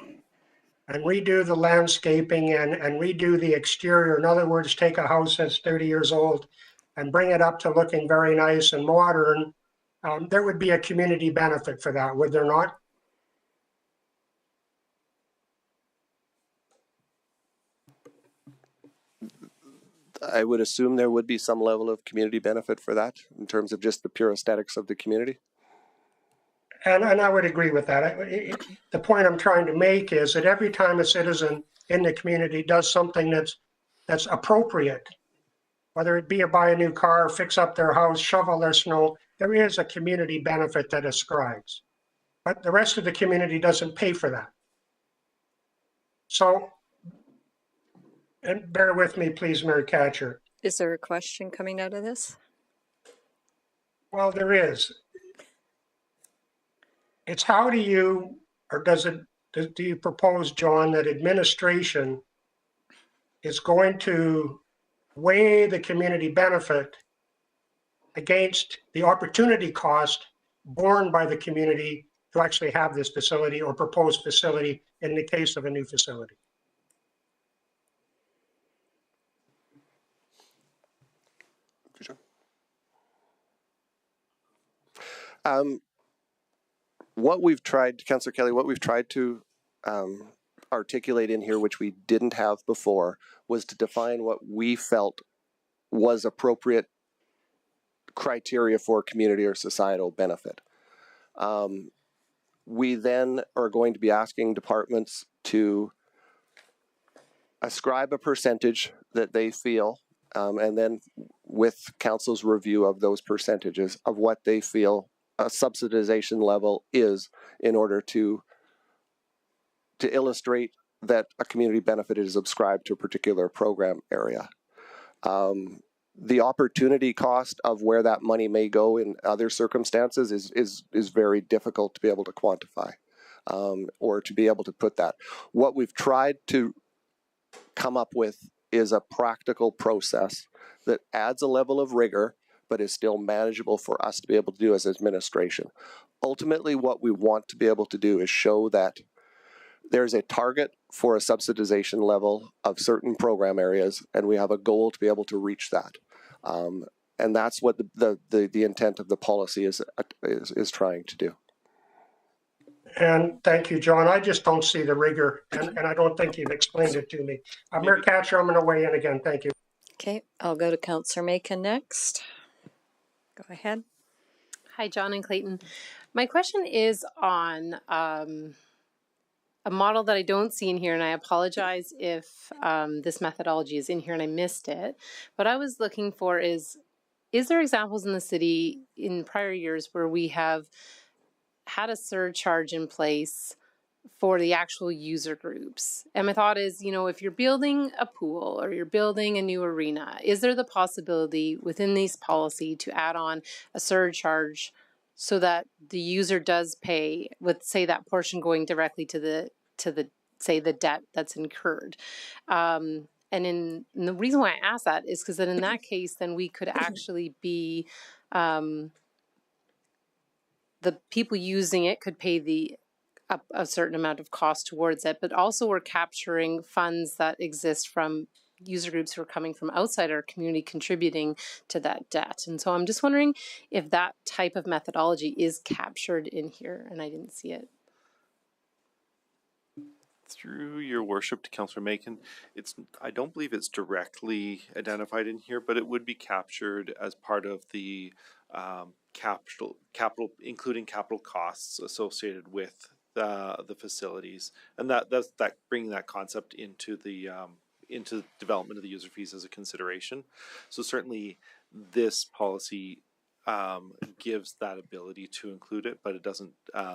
Speaker 12: and redo the landscaping and redo the exterior, in other words, take a house that's 30 years old and bring it up to looking very nice and modern, there would be a community benefit for that, would there not?
Speaker 16: I would assume there would be some level of community benefit for that in terms of just the pure aesthetics of the community.
Speaker 12: And I would agree with that. The point I'm trying to make is that every time a citizen in the community does something that's appropriate, whether it be buy a new car, fix up their house, shovel their snow, there is a community benefit that ascribes. But the rest of the community doesn't pay for that. So, and bear with me, please, Mayor Katcher.
Speaker 1: Is there a question coming out of this?
Speaker 12: Well, there is. It's how do you, or do you propose, John, that administration is going to weigh the community benefit against the opportunity cost borne by the community to actually have this facility or proposed facility in the case of a new facility?
Speaker 16: What we've tried, Councillor Kelly, what we've tried to articulate in here, which we didn't have before, was to define what we felt was appropriate criteria for community or societal benefit. We then are going to be asking departments to ascribe a percentage that they feel, and then with council's review of those percentages of what they feel a subsidization level is in order to illustrate that a community benefit is ascribed to a particular program area. The opportunity cost of where that money may go in other circumstances is very difficult to be able to quantify or to be able to put that. What we've tried to come up with is a practical process that adds a level of rigor but is still manageable for us to be able to do as administration. Ultimately, what we want to be able to do is show that there's a target for a subsidization level of certain program areas, and we have a goal to be able to reach that. And that's what the intent of the policy is trying to do.
Speaker 12: And thank you, John. I just don't see the rigor, and I don't think you've explained it to me. Mayor Catcher, I'm going to weigh in again. Thank you.
Speaker 1: Okay, I'll go to Councillor Macon next. Go ahead.
Speaker 8: Hi, John and Clayton. My question is on a model that I don't see in here, and I apologize if this methodology is in here and I missed it. What I was looking for is there examples in the city in prior years where we have had a surcharge in place for the actual user groups? And my thought is, you know, if you're building a pool or you're building a new arena, is there the possibility within this policy to add on a surcharge so that the user does pay with, say, that portion going directly to the say the debt that's incurred? And the reason why I ask that is because then in that case, then we could actually be the people using it could pay a certain amount of cost towards it, but also we're capturing funds that exist from user groups who are coming from outside our community contributing to that debt. And so I'm just wondering if that type of methodology is captured in here, and I didn't see it.
Speaker 17: Through your worship to Councillor Macon, I don't believe it's directly identified in here, but it would be captured as part of the capital, including capital costs associated with the facilities, and that's bringing that concept into the development of the user fees as a consideration. So certainly, this policy gives that ability to include it, but it doesn't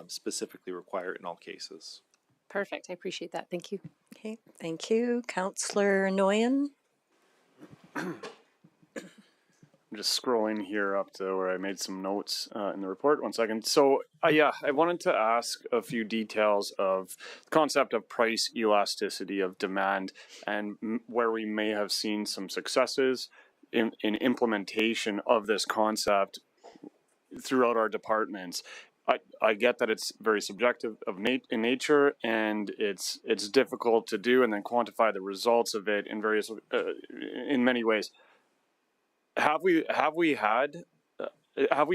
Speaker 17: specifically require it in all cases.
Speaker 8: Perfect. I appreciate that. Thank you.
Speaker 1: Okay, thank you. Councillor Nguyen.
Speaker 7: I'm just scrolling here up to where I made some notes in the report. 1 second. So yeah, I wanted to ask a few details of the concept of price elasticity of demand and where we may have seen some successes in implementation of this concept throughout our departments. I get that it's very subjective in nature, and it's difficult to do and then quantify the results of it in various in many ways. Have we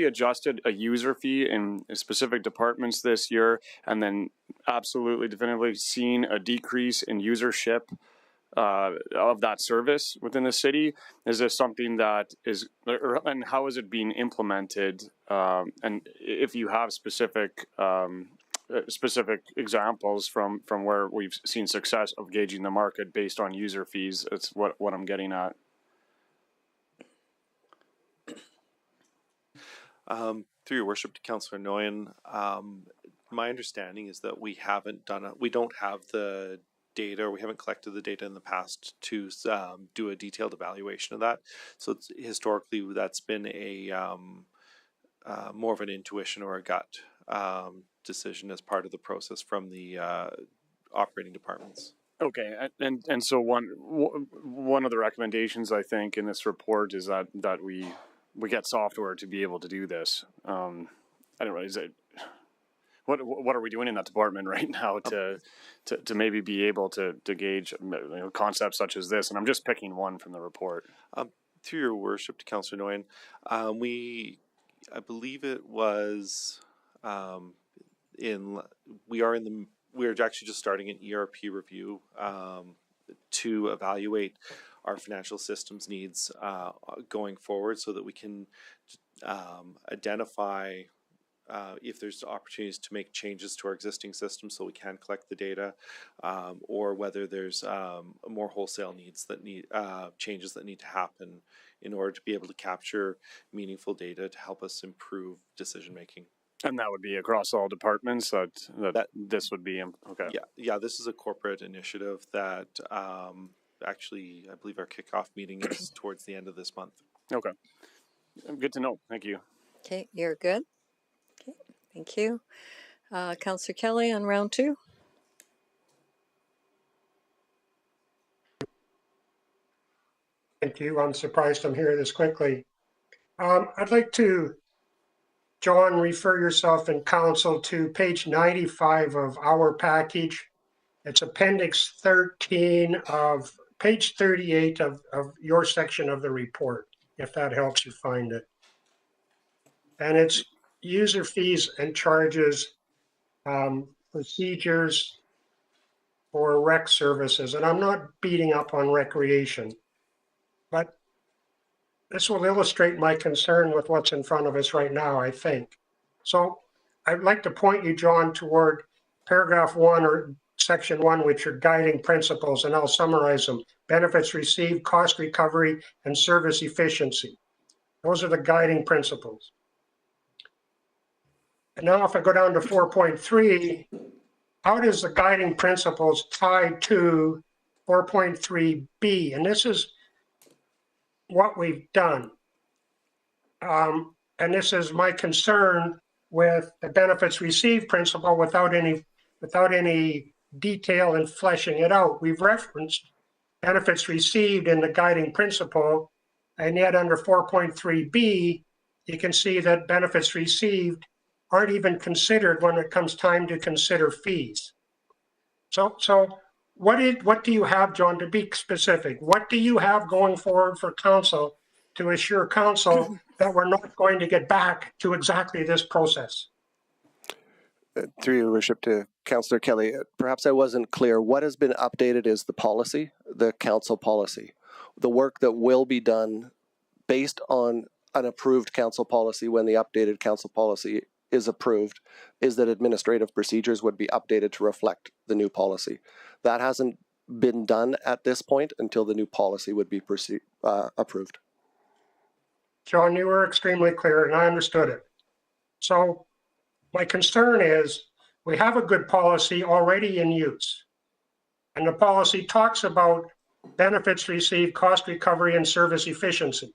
Speaker 7: adjusted a user fee in specific departments this year, and then absolutely definitively seen a decrease in usership of that service within the city? Is this something that is, and how is it being implemented? And if you have specific examples from where we've seen success of gauging the market based on user fees, that's what I'm getting at.
Speaker 17: Through your worship to Councillor Nguyen, my understanding is that we don't have the data, or we haven't collected the data in the past to do a detailed evaluation of that. So historically, that's been a more of an intuition or a gut decision as part of the process from the operating departments.
Speaker 7: Okay, and so one of the recommendations I think in this report is that we get software to be able to do this. I don't realize it. What are we doing in that department right now to maybe be able to gauge concepts such as this? And I'm just picking one from the report.
Speaker 17: Through your worship to Councillor Nguyen, I believe it was we are actually just starting an ERP review to evaluate our financial systems needs going forward, so that we can identify if there's opportunities to make changes to our existing system so we can collect the data, or whether there's more wholesale needs that need changes that need to happen in order to be able to capture meaningful data to help us improve decision making.
Speaker 7: And that would be across all departments that this would be, okay.
Speaker 17: Yeah, this is a corporate initiative that actually I believe our kickoff meeting is towards the end of this month.
Speaker 7: Okay, good to know. Thank you.
Speaker 1: Okay, you're good. Okay, thank you. Councillor Kelly on round 2.
Speaker 12: Thank you. I'm surprised I'm here this quickly. I'd like to, John, refer yourself and council to page 95 of our package. It's appendix 13 of page 38 of your section of the report, if that helps you find it. And it's user fees and charges procedures for rec services, and I'm not beating up on recreation, but this will illustrate my concern with what's in front of us right now, I think. So I'd like to point you, John, toward paragraph 1 or section 1, which are guiding principles, and I'll summarize them. Benefits received, cost recovery, and service efficiency. Those are the guiding principles. And now if I go down to 4.3, how does the guiding principles tie to 4.3b? And this is what we've done. And this is my concern with the benefits received principle without any detail in fleshing it out. We've referenced benefits received in the guiding principle, and yet under 4.3b, you can see that benefits received aren't even considered when it comes time to consider fees. So what do you have, John, to be specific? What do you have going forward for council to assure council that we're not going to get back to exactly this process?
Speaker 16: Through your worship to Councillor Kelly, perhaps I wasn't clear. What has been updated is the policy, the council policy. The work that will be done based on an approved council policy when the updated council policy is approved is that administrative procedures would be updated to reflect the new policy. That hasn't been done at this point until the new policy would be approved.
Speaker 12: John, you were extremely clear and I understood it. So my concern is we have a good policy already in use. And the policy talks about benefits received, cost recovery, and service efficiency.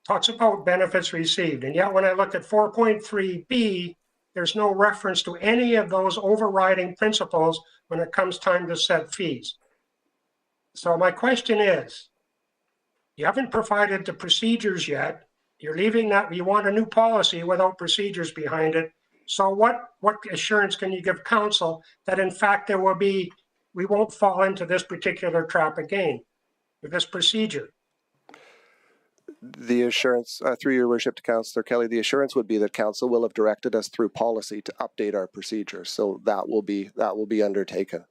Speaker 12: Talks about benefits received. And yet when I look at 4.3b, there's no reference to any of those overriding principles when it comes time to set fees. So my question is, you haven't provided the procedures yet. You're leaving that, you want a new policy without procedures behind it. So what assurance can you give council that in fact we won't fall into this particular trap again with this procedure?
Speaker 16: The assurance, through your worship to Councillor Kelly, the assurance would be that council will have directed us through policy to update our procedures. So that will be undertaken.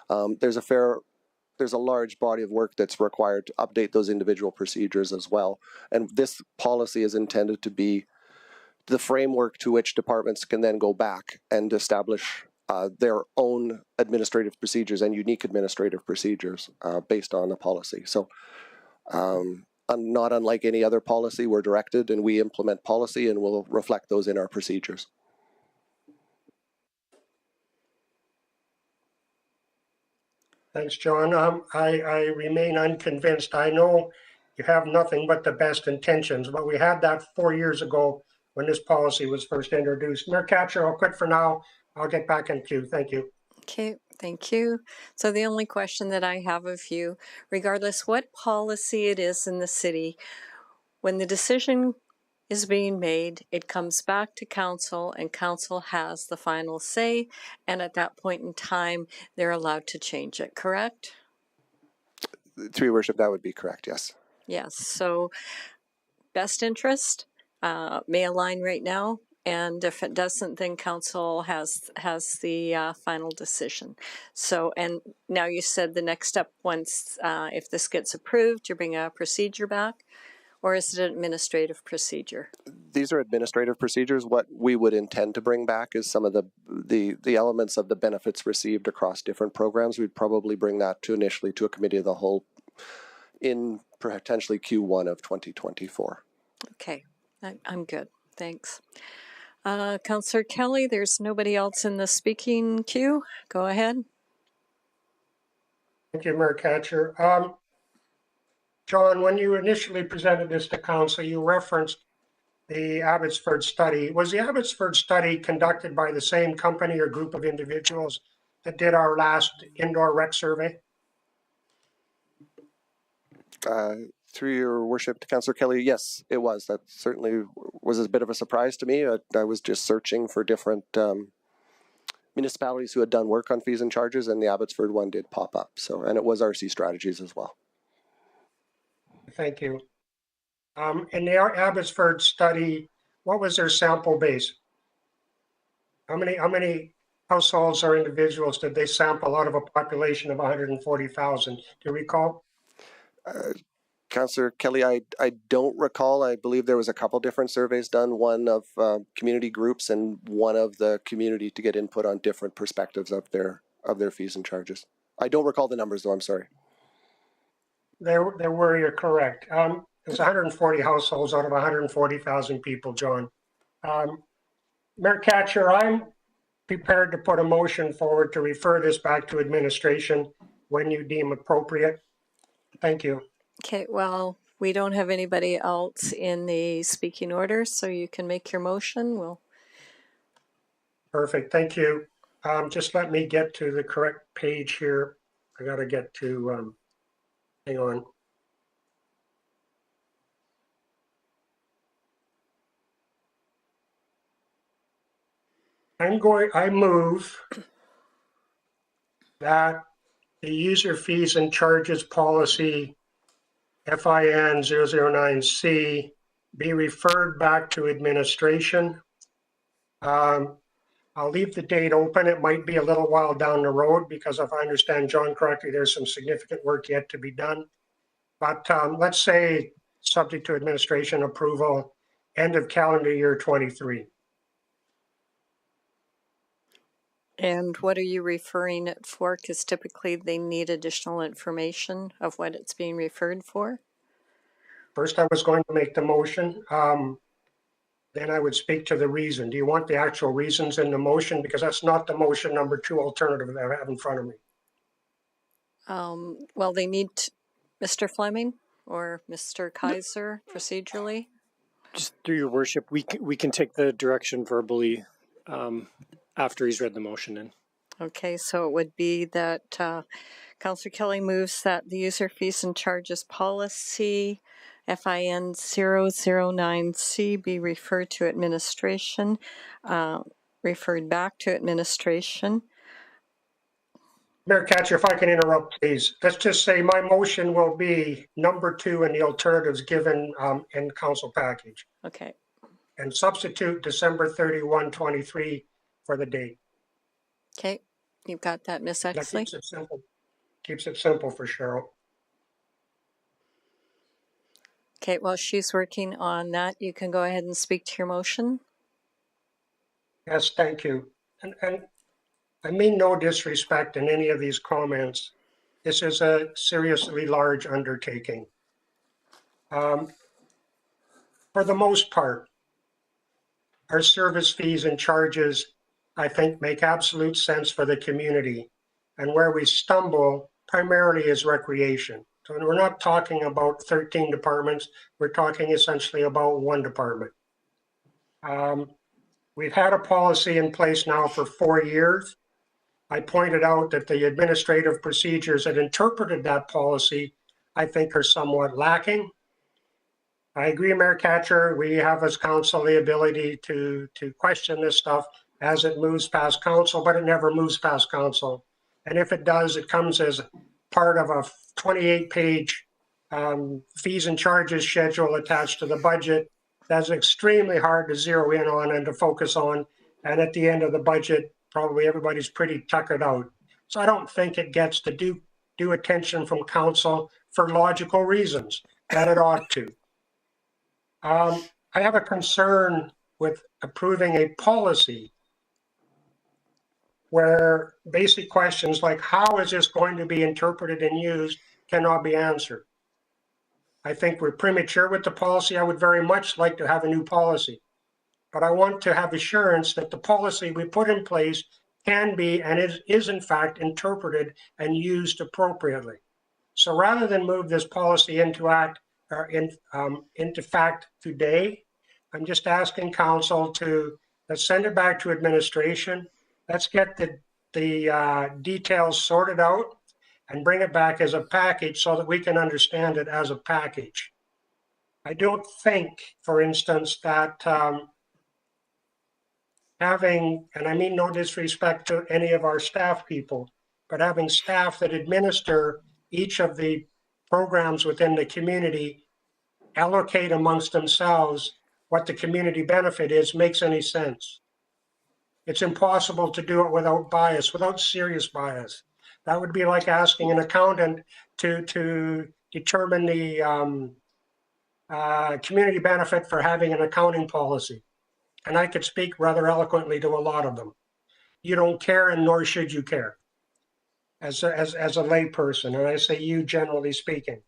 Speaker 16: There's a large body of work that's required to update those individual procedures as well. And this policy is intended to be the framework to which departments can then go back and establish their own administrative procedures and unique administrative procedures based on the policy. So not unlike any other policy, we're directed and we implement policy and we'll reflect those in our procedures.
Speaker 12: Thanks, John. I remain unconvinced. I know you have nothing but the best intentions, but we had that 4 years ago when this policy was first introduced. Mayor Katcher, I'll quit for now. I'll get back in queue. Thank you.
Speaker 1: Okay, thank you. So the only question that I have of you, regardless what policy it is in the city, when the decision is being made, it comes back to council and council has the final say, and at that point in time, they're allowed to change it, correct?
Speaker 16: Through your worship, that would be correct, yes.
Speaker 1: Yes, so best interest may align right now, and if it doesn't, then council has the final decision. So, and now you said the next step, once if this gets approved, you bring a procedure back, or is it an administrative procedure?
Speaker 16: These are administrative procedures. What we would intend to bring back is some of the elements of the benefits received across different programs. We'd probably bring that initially to a committee of the whole in potentially Q1 of 2024.
Speaker 1: Okay, I'm good. Thanks. Councillor Kelly, there's nobody else in the speaking queue. Go ahead.
Speaker 12: Thank you, Mayor Katcher. John, when you initially presented this to council, you referenced the Abbotsford study. Was the Abbotsford study conducted by the same company or group of individuals that did our last indoor rec survey?
Speaker 16: Through your worship to Councillor Kelly, yes, it was. That certainly was a bit of a surprise to me. I was just searching for different municipalities who had done work on fees and charges, and the Abbotsford one did pop up. So, and it was RC Strategies as well.
Speaker 12: Thank you. In the Abbotsford study, what was their sample base? How many households or individuals did they sample out of a population of 140,000? Do you recall?
Speaker 16: Councillor Kelly, I don't recall. I believe there was a couple different surveys done, one of community groups and one of the community to get input on different perspectives of their fees and charges. I don't recall the numbers though, I'm sorry.
Speaker 12: There were, you're correct. It was 140 households out of 140,000 people, John. Mayor Katcher, I'm prepared to put a motion forward to refer this back to administration when you deem appropriate. Thank you.
Speaker 1: Okay, well, we don't have anybody else in the speaking order, so you can make your motion. We'll.
Speaker 12: Perfect, thank you. Just let me get to the correct page here. I gotta get to, hang on. I move that the user fees and charges policy FIN 009C be referred back to administration. I'll leave the date open. It might be a little while down the road because if I understand John correctly, there's some significant work yet to be done. But let's say subject to administration approval, end of calendar year 23.
Speaker 1: And what are you referring it for? Because typically they need additional information of what it's being referred for.
Speaker 12: First, I was going to make the motion. Then I would speak to the reason. Do you want the actual reasons in the motion? Because that's not the motion number 2 alternative that I have in front of me.
Speaker 1: Well, they need Mr. Fleming or Mr. Kaiser procedurally.
Speaker 10: Just through your worship, we can take the direction verbally after he's read the motion in.
Speaker 1: Okay, so it would be that Councillor Kelly moves that the user fees and charges policy FIN 009C be referred to administration, referred back to administration.
Speaker 12: Mayor Katcher, if I can interrupt, please. Let's just say my motion will be number 2 and the alternatives given in council package.
Speaker 1: Okay.
Speaker 12: And substitute December 31, 23 for the date.
Speaker 1: Okay, you've got that, Miss Exley.
Speaker 12: That keeps it simple. Keeps it simple for Cheryl.
Speaker 1: Okay, while she's working on that, you can go ahead and speak to your motion.
Speaker 12: Yes, thank you. And I mean no disrespect in any of these comments. This is a seriously large undertaking. For the most part, our service fees and charges, I think, make absolute sense for the community. And where we stumble primarily is recreation. So we're not talking about 13 departments. We're talking essentially about 1 department. We've had a policy in place now for 4 years. I pointed out that the administrative procedures that interpreted that policy, I think, are somewhat lacking. I agree, Mayor Katcher, we have as council the ability to question this stuff as it moves past council, but it never moves past council. And if it does, it comes as part of a 28-page fees and charges schedule attached to the budget. That's extremely hard to zero in on and to focus on. And at the end of the budget, probably everybody's pretty tuckered out. So I don't think it gets the due attention from council for logical reasons that it ought to. I have a concern with approving a policy where basic questions like how is this going to be interpreted and used cannot be answered. I think we're premature with the policy. I would very much like to have a new policy, but I want to have assurance that the policy we put in place can be and is in fact interpreted and used appropriately. So rather than move this policy into fact today, I'm just asking council to let's send it back to administration. Let's get the details sorted out and bring it back as a package so that we can understand it as a package. I don't think, for instance, that having, and I mean no disrespect to any of our staff people, but having staff that administer each of the programs within the community allocate amongst themselves what the community benefit is makes any sense. It's impossible to do it without bias, without serious bias. That would be like asking an accountant to determine the community benefit for having an accounting policy. And I could speak rather eloquently to a lot of them. You don't care, and nor should you care as a lay person. And I say you, generally speaking.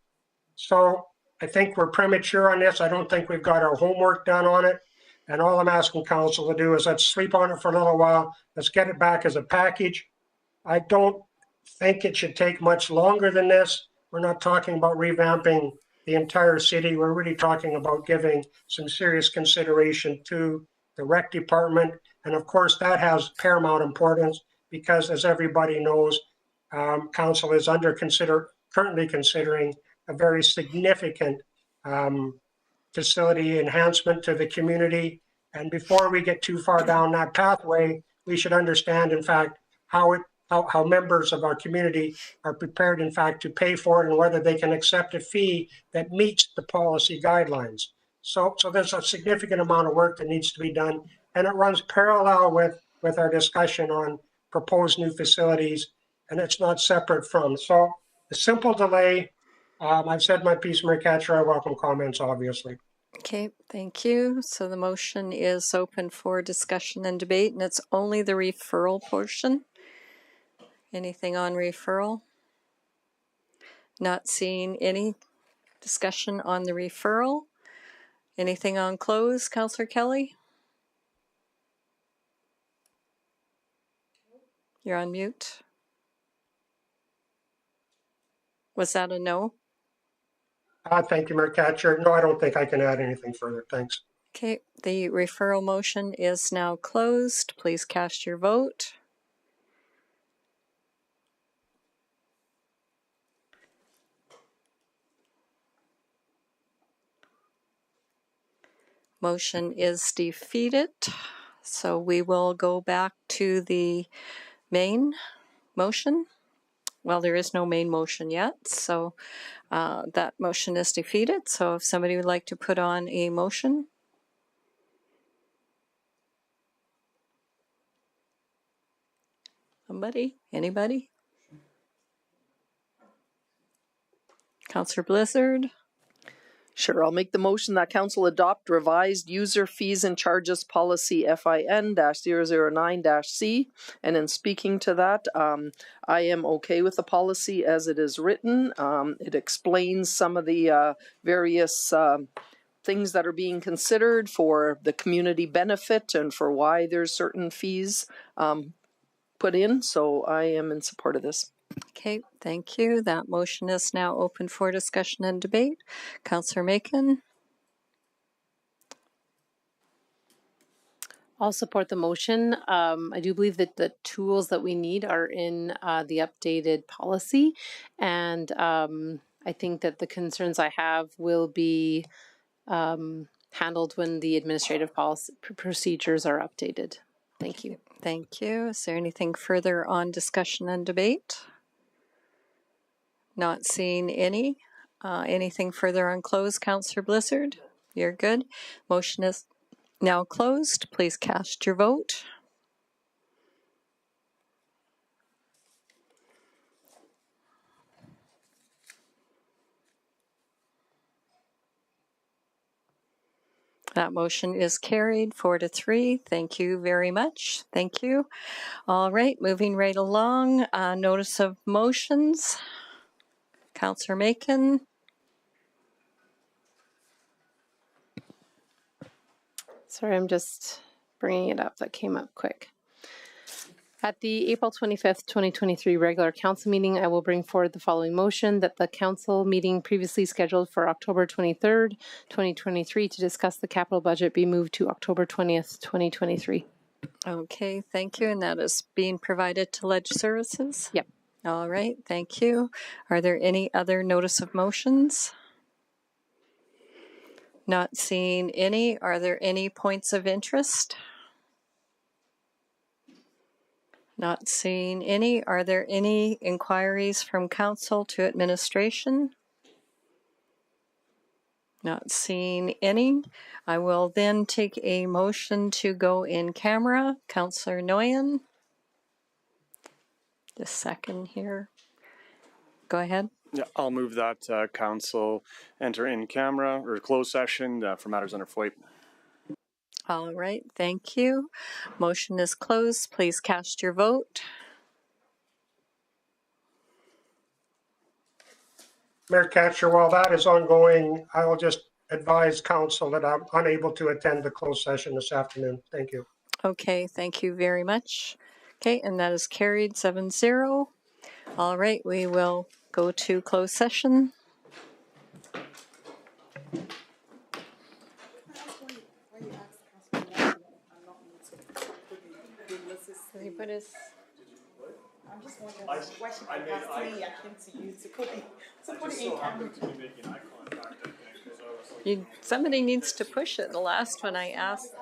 Speaker 12: So I think we're premature on this. I don't think we've got our homework done on it. And all I'm asking council to do is let's sleep on it for a little while. Let's get it back as a package. I don't think it should take much longer than this. We're not talking about revamping the entire city. We're really talking about giving some serious consideration to the rec department. And of course, that has paramount importance because, as everybody knows, council is currently considering a very significant facility enhancement to the community. And before we get too far down that pathway, we should understand, in fact, how members of our community are prepared, in fact, to pay for it and whether they can accept a fee that meets the policy guidelines. So there's a significant amount of work that needs to be done, and it runs parallel with our discussion on proposed new facilities, and it's not separate from. So a simple delay. I've said my piece, Mayor Catcher. I welcome comments, obviously.
Speaker 1: Okay, thank you. So the motion is open for discussion and debate, and it's only the referral portion. Anything on referral? Not seeing any discussion on the referral. Anything on close, Councillor Kelly? You're on mute. Was that a no?
Speaker 12: Thank you, Mayor Catcher. No, I don't think I can add anything further. Thanks.
Speaker 1: Okay, the referral motion is now closed. Please cast your vote. Motion is defeated. So we will go back to the main motion. Well, there is no main motion yet, so that motion is defeated. So if somebody would like to put on a motion. Somebody? Anybody? Councillor Blizzard?
Speaker 2: Sure, I'll make the motion that council adopt revised user fees and charges policy FIN-009-C. And in speaking to that, I am okay with the policy as it is written. It explains some of the various things that are being considered for the community benefit and for why there's certain fees put in. So I am in support of this.
Speaker 1: Okay, thank you. That motion is now open for discussion and debate. Councillor Macon?
Speaker 8: I'll support the motion. I do believe that the tools that we need are in the updated policy, and I think that the concerns I have will be handled when the administrative policy procedures are updated. Thank you.
Speaker 1: Thank you. Is there anything further on discussion and debate? Not seeing any. Anything further on close, Councillor Blizzard? You're good. Motion is now closed. Please cast your vote. That motion is carried 4-3. Thank you very much. Thank you. All right, moving right along. Notice of motions. Councillor Macon.
Speaker 8: Sorry, I'm just bringing it up. That came up quick. At the April 25th, 2023 regular council meeting, I will bring forward the following motion that the council meeting previously scheduled for October 23rd, 2023 to discuss the capital budget be moved to October 20th, 2023.
Speaker 1: Okay, thank you. And that is being provided to Ledge Services?
Speaker 8: Yep.
Speaker 1: All right, thank you. Are there any other notice of motions? Not seeing any. Are there any points of interest? Not seeing any. Are there any inquiries from council to administration? Not seeing any. I will then take a motion to go in camera. Councillor Nguyen. Just a second here. Go ahead.
Speaker 7: Yeah, I'll move that council enter in camera or closed session for matters under FOIP.
Speaker 1: All right, thank you. Motion is closed. Please cast your vote.
Speaker 12: Mayor Catcher, while that is ongoing, I will just advise council that I'm unable to attend the closed session this afternoon. Thank you.
Speaker 1: Okay, thank you very much. Okay, and that is carried 7-0. All right, we will go to closed session.
Speaker 6: I'm just wondering why she asked me. I came to you to put it in camera.
Speaker 1: Somebody needs to push it. The last one I asked.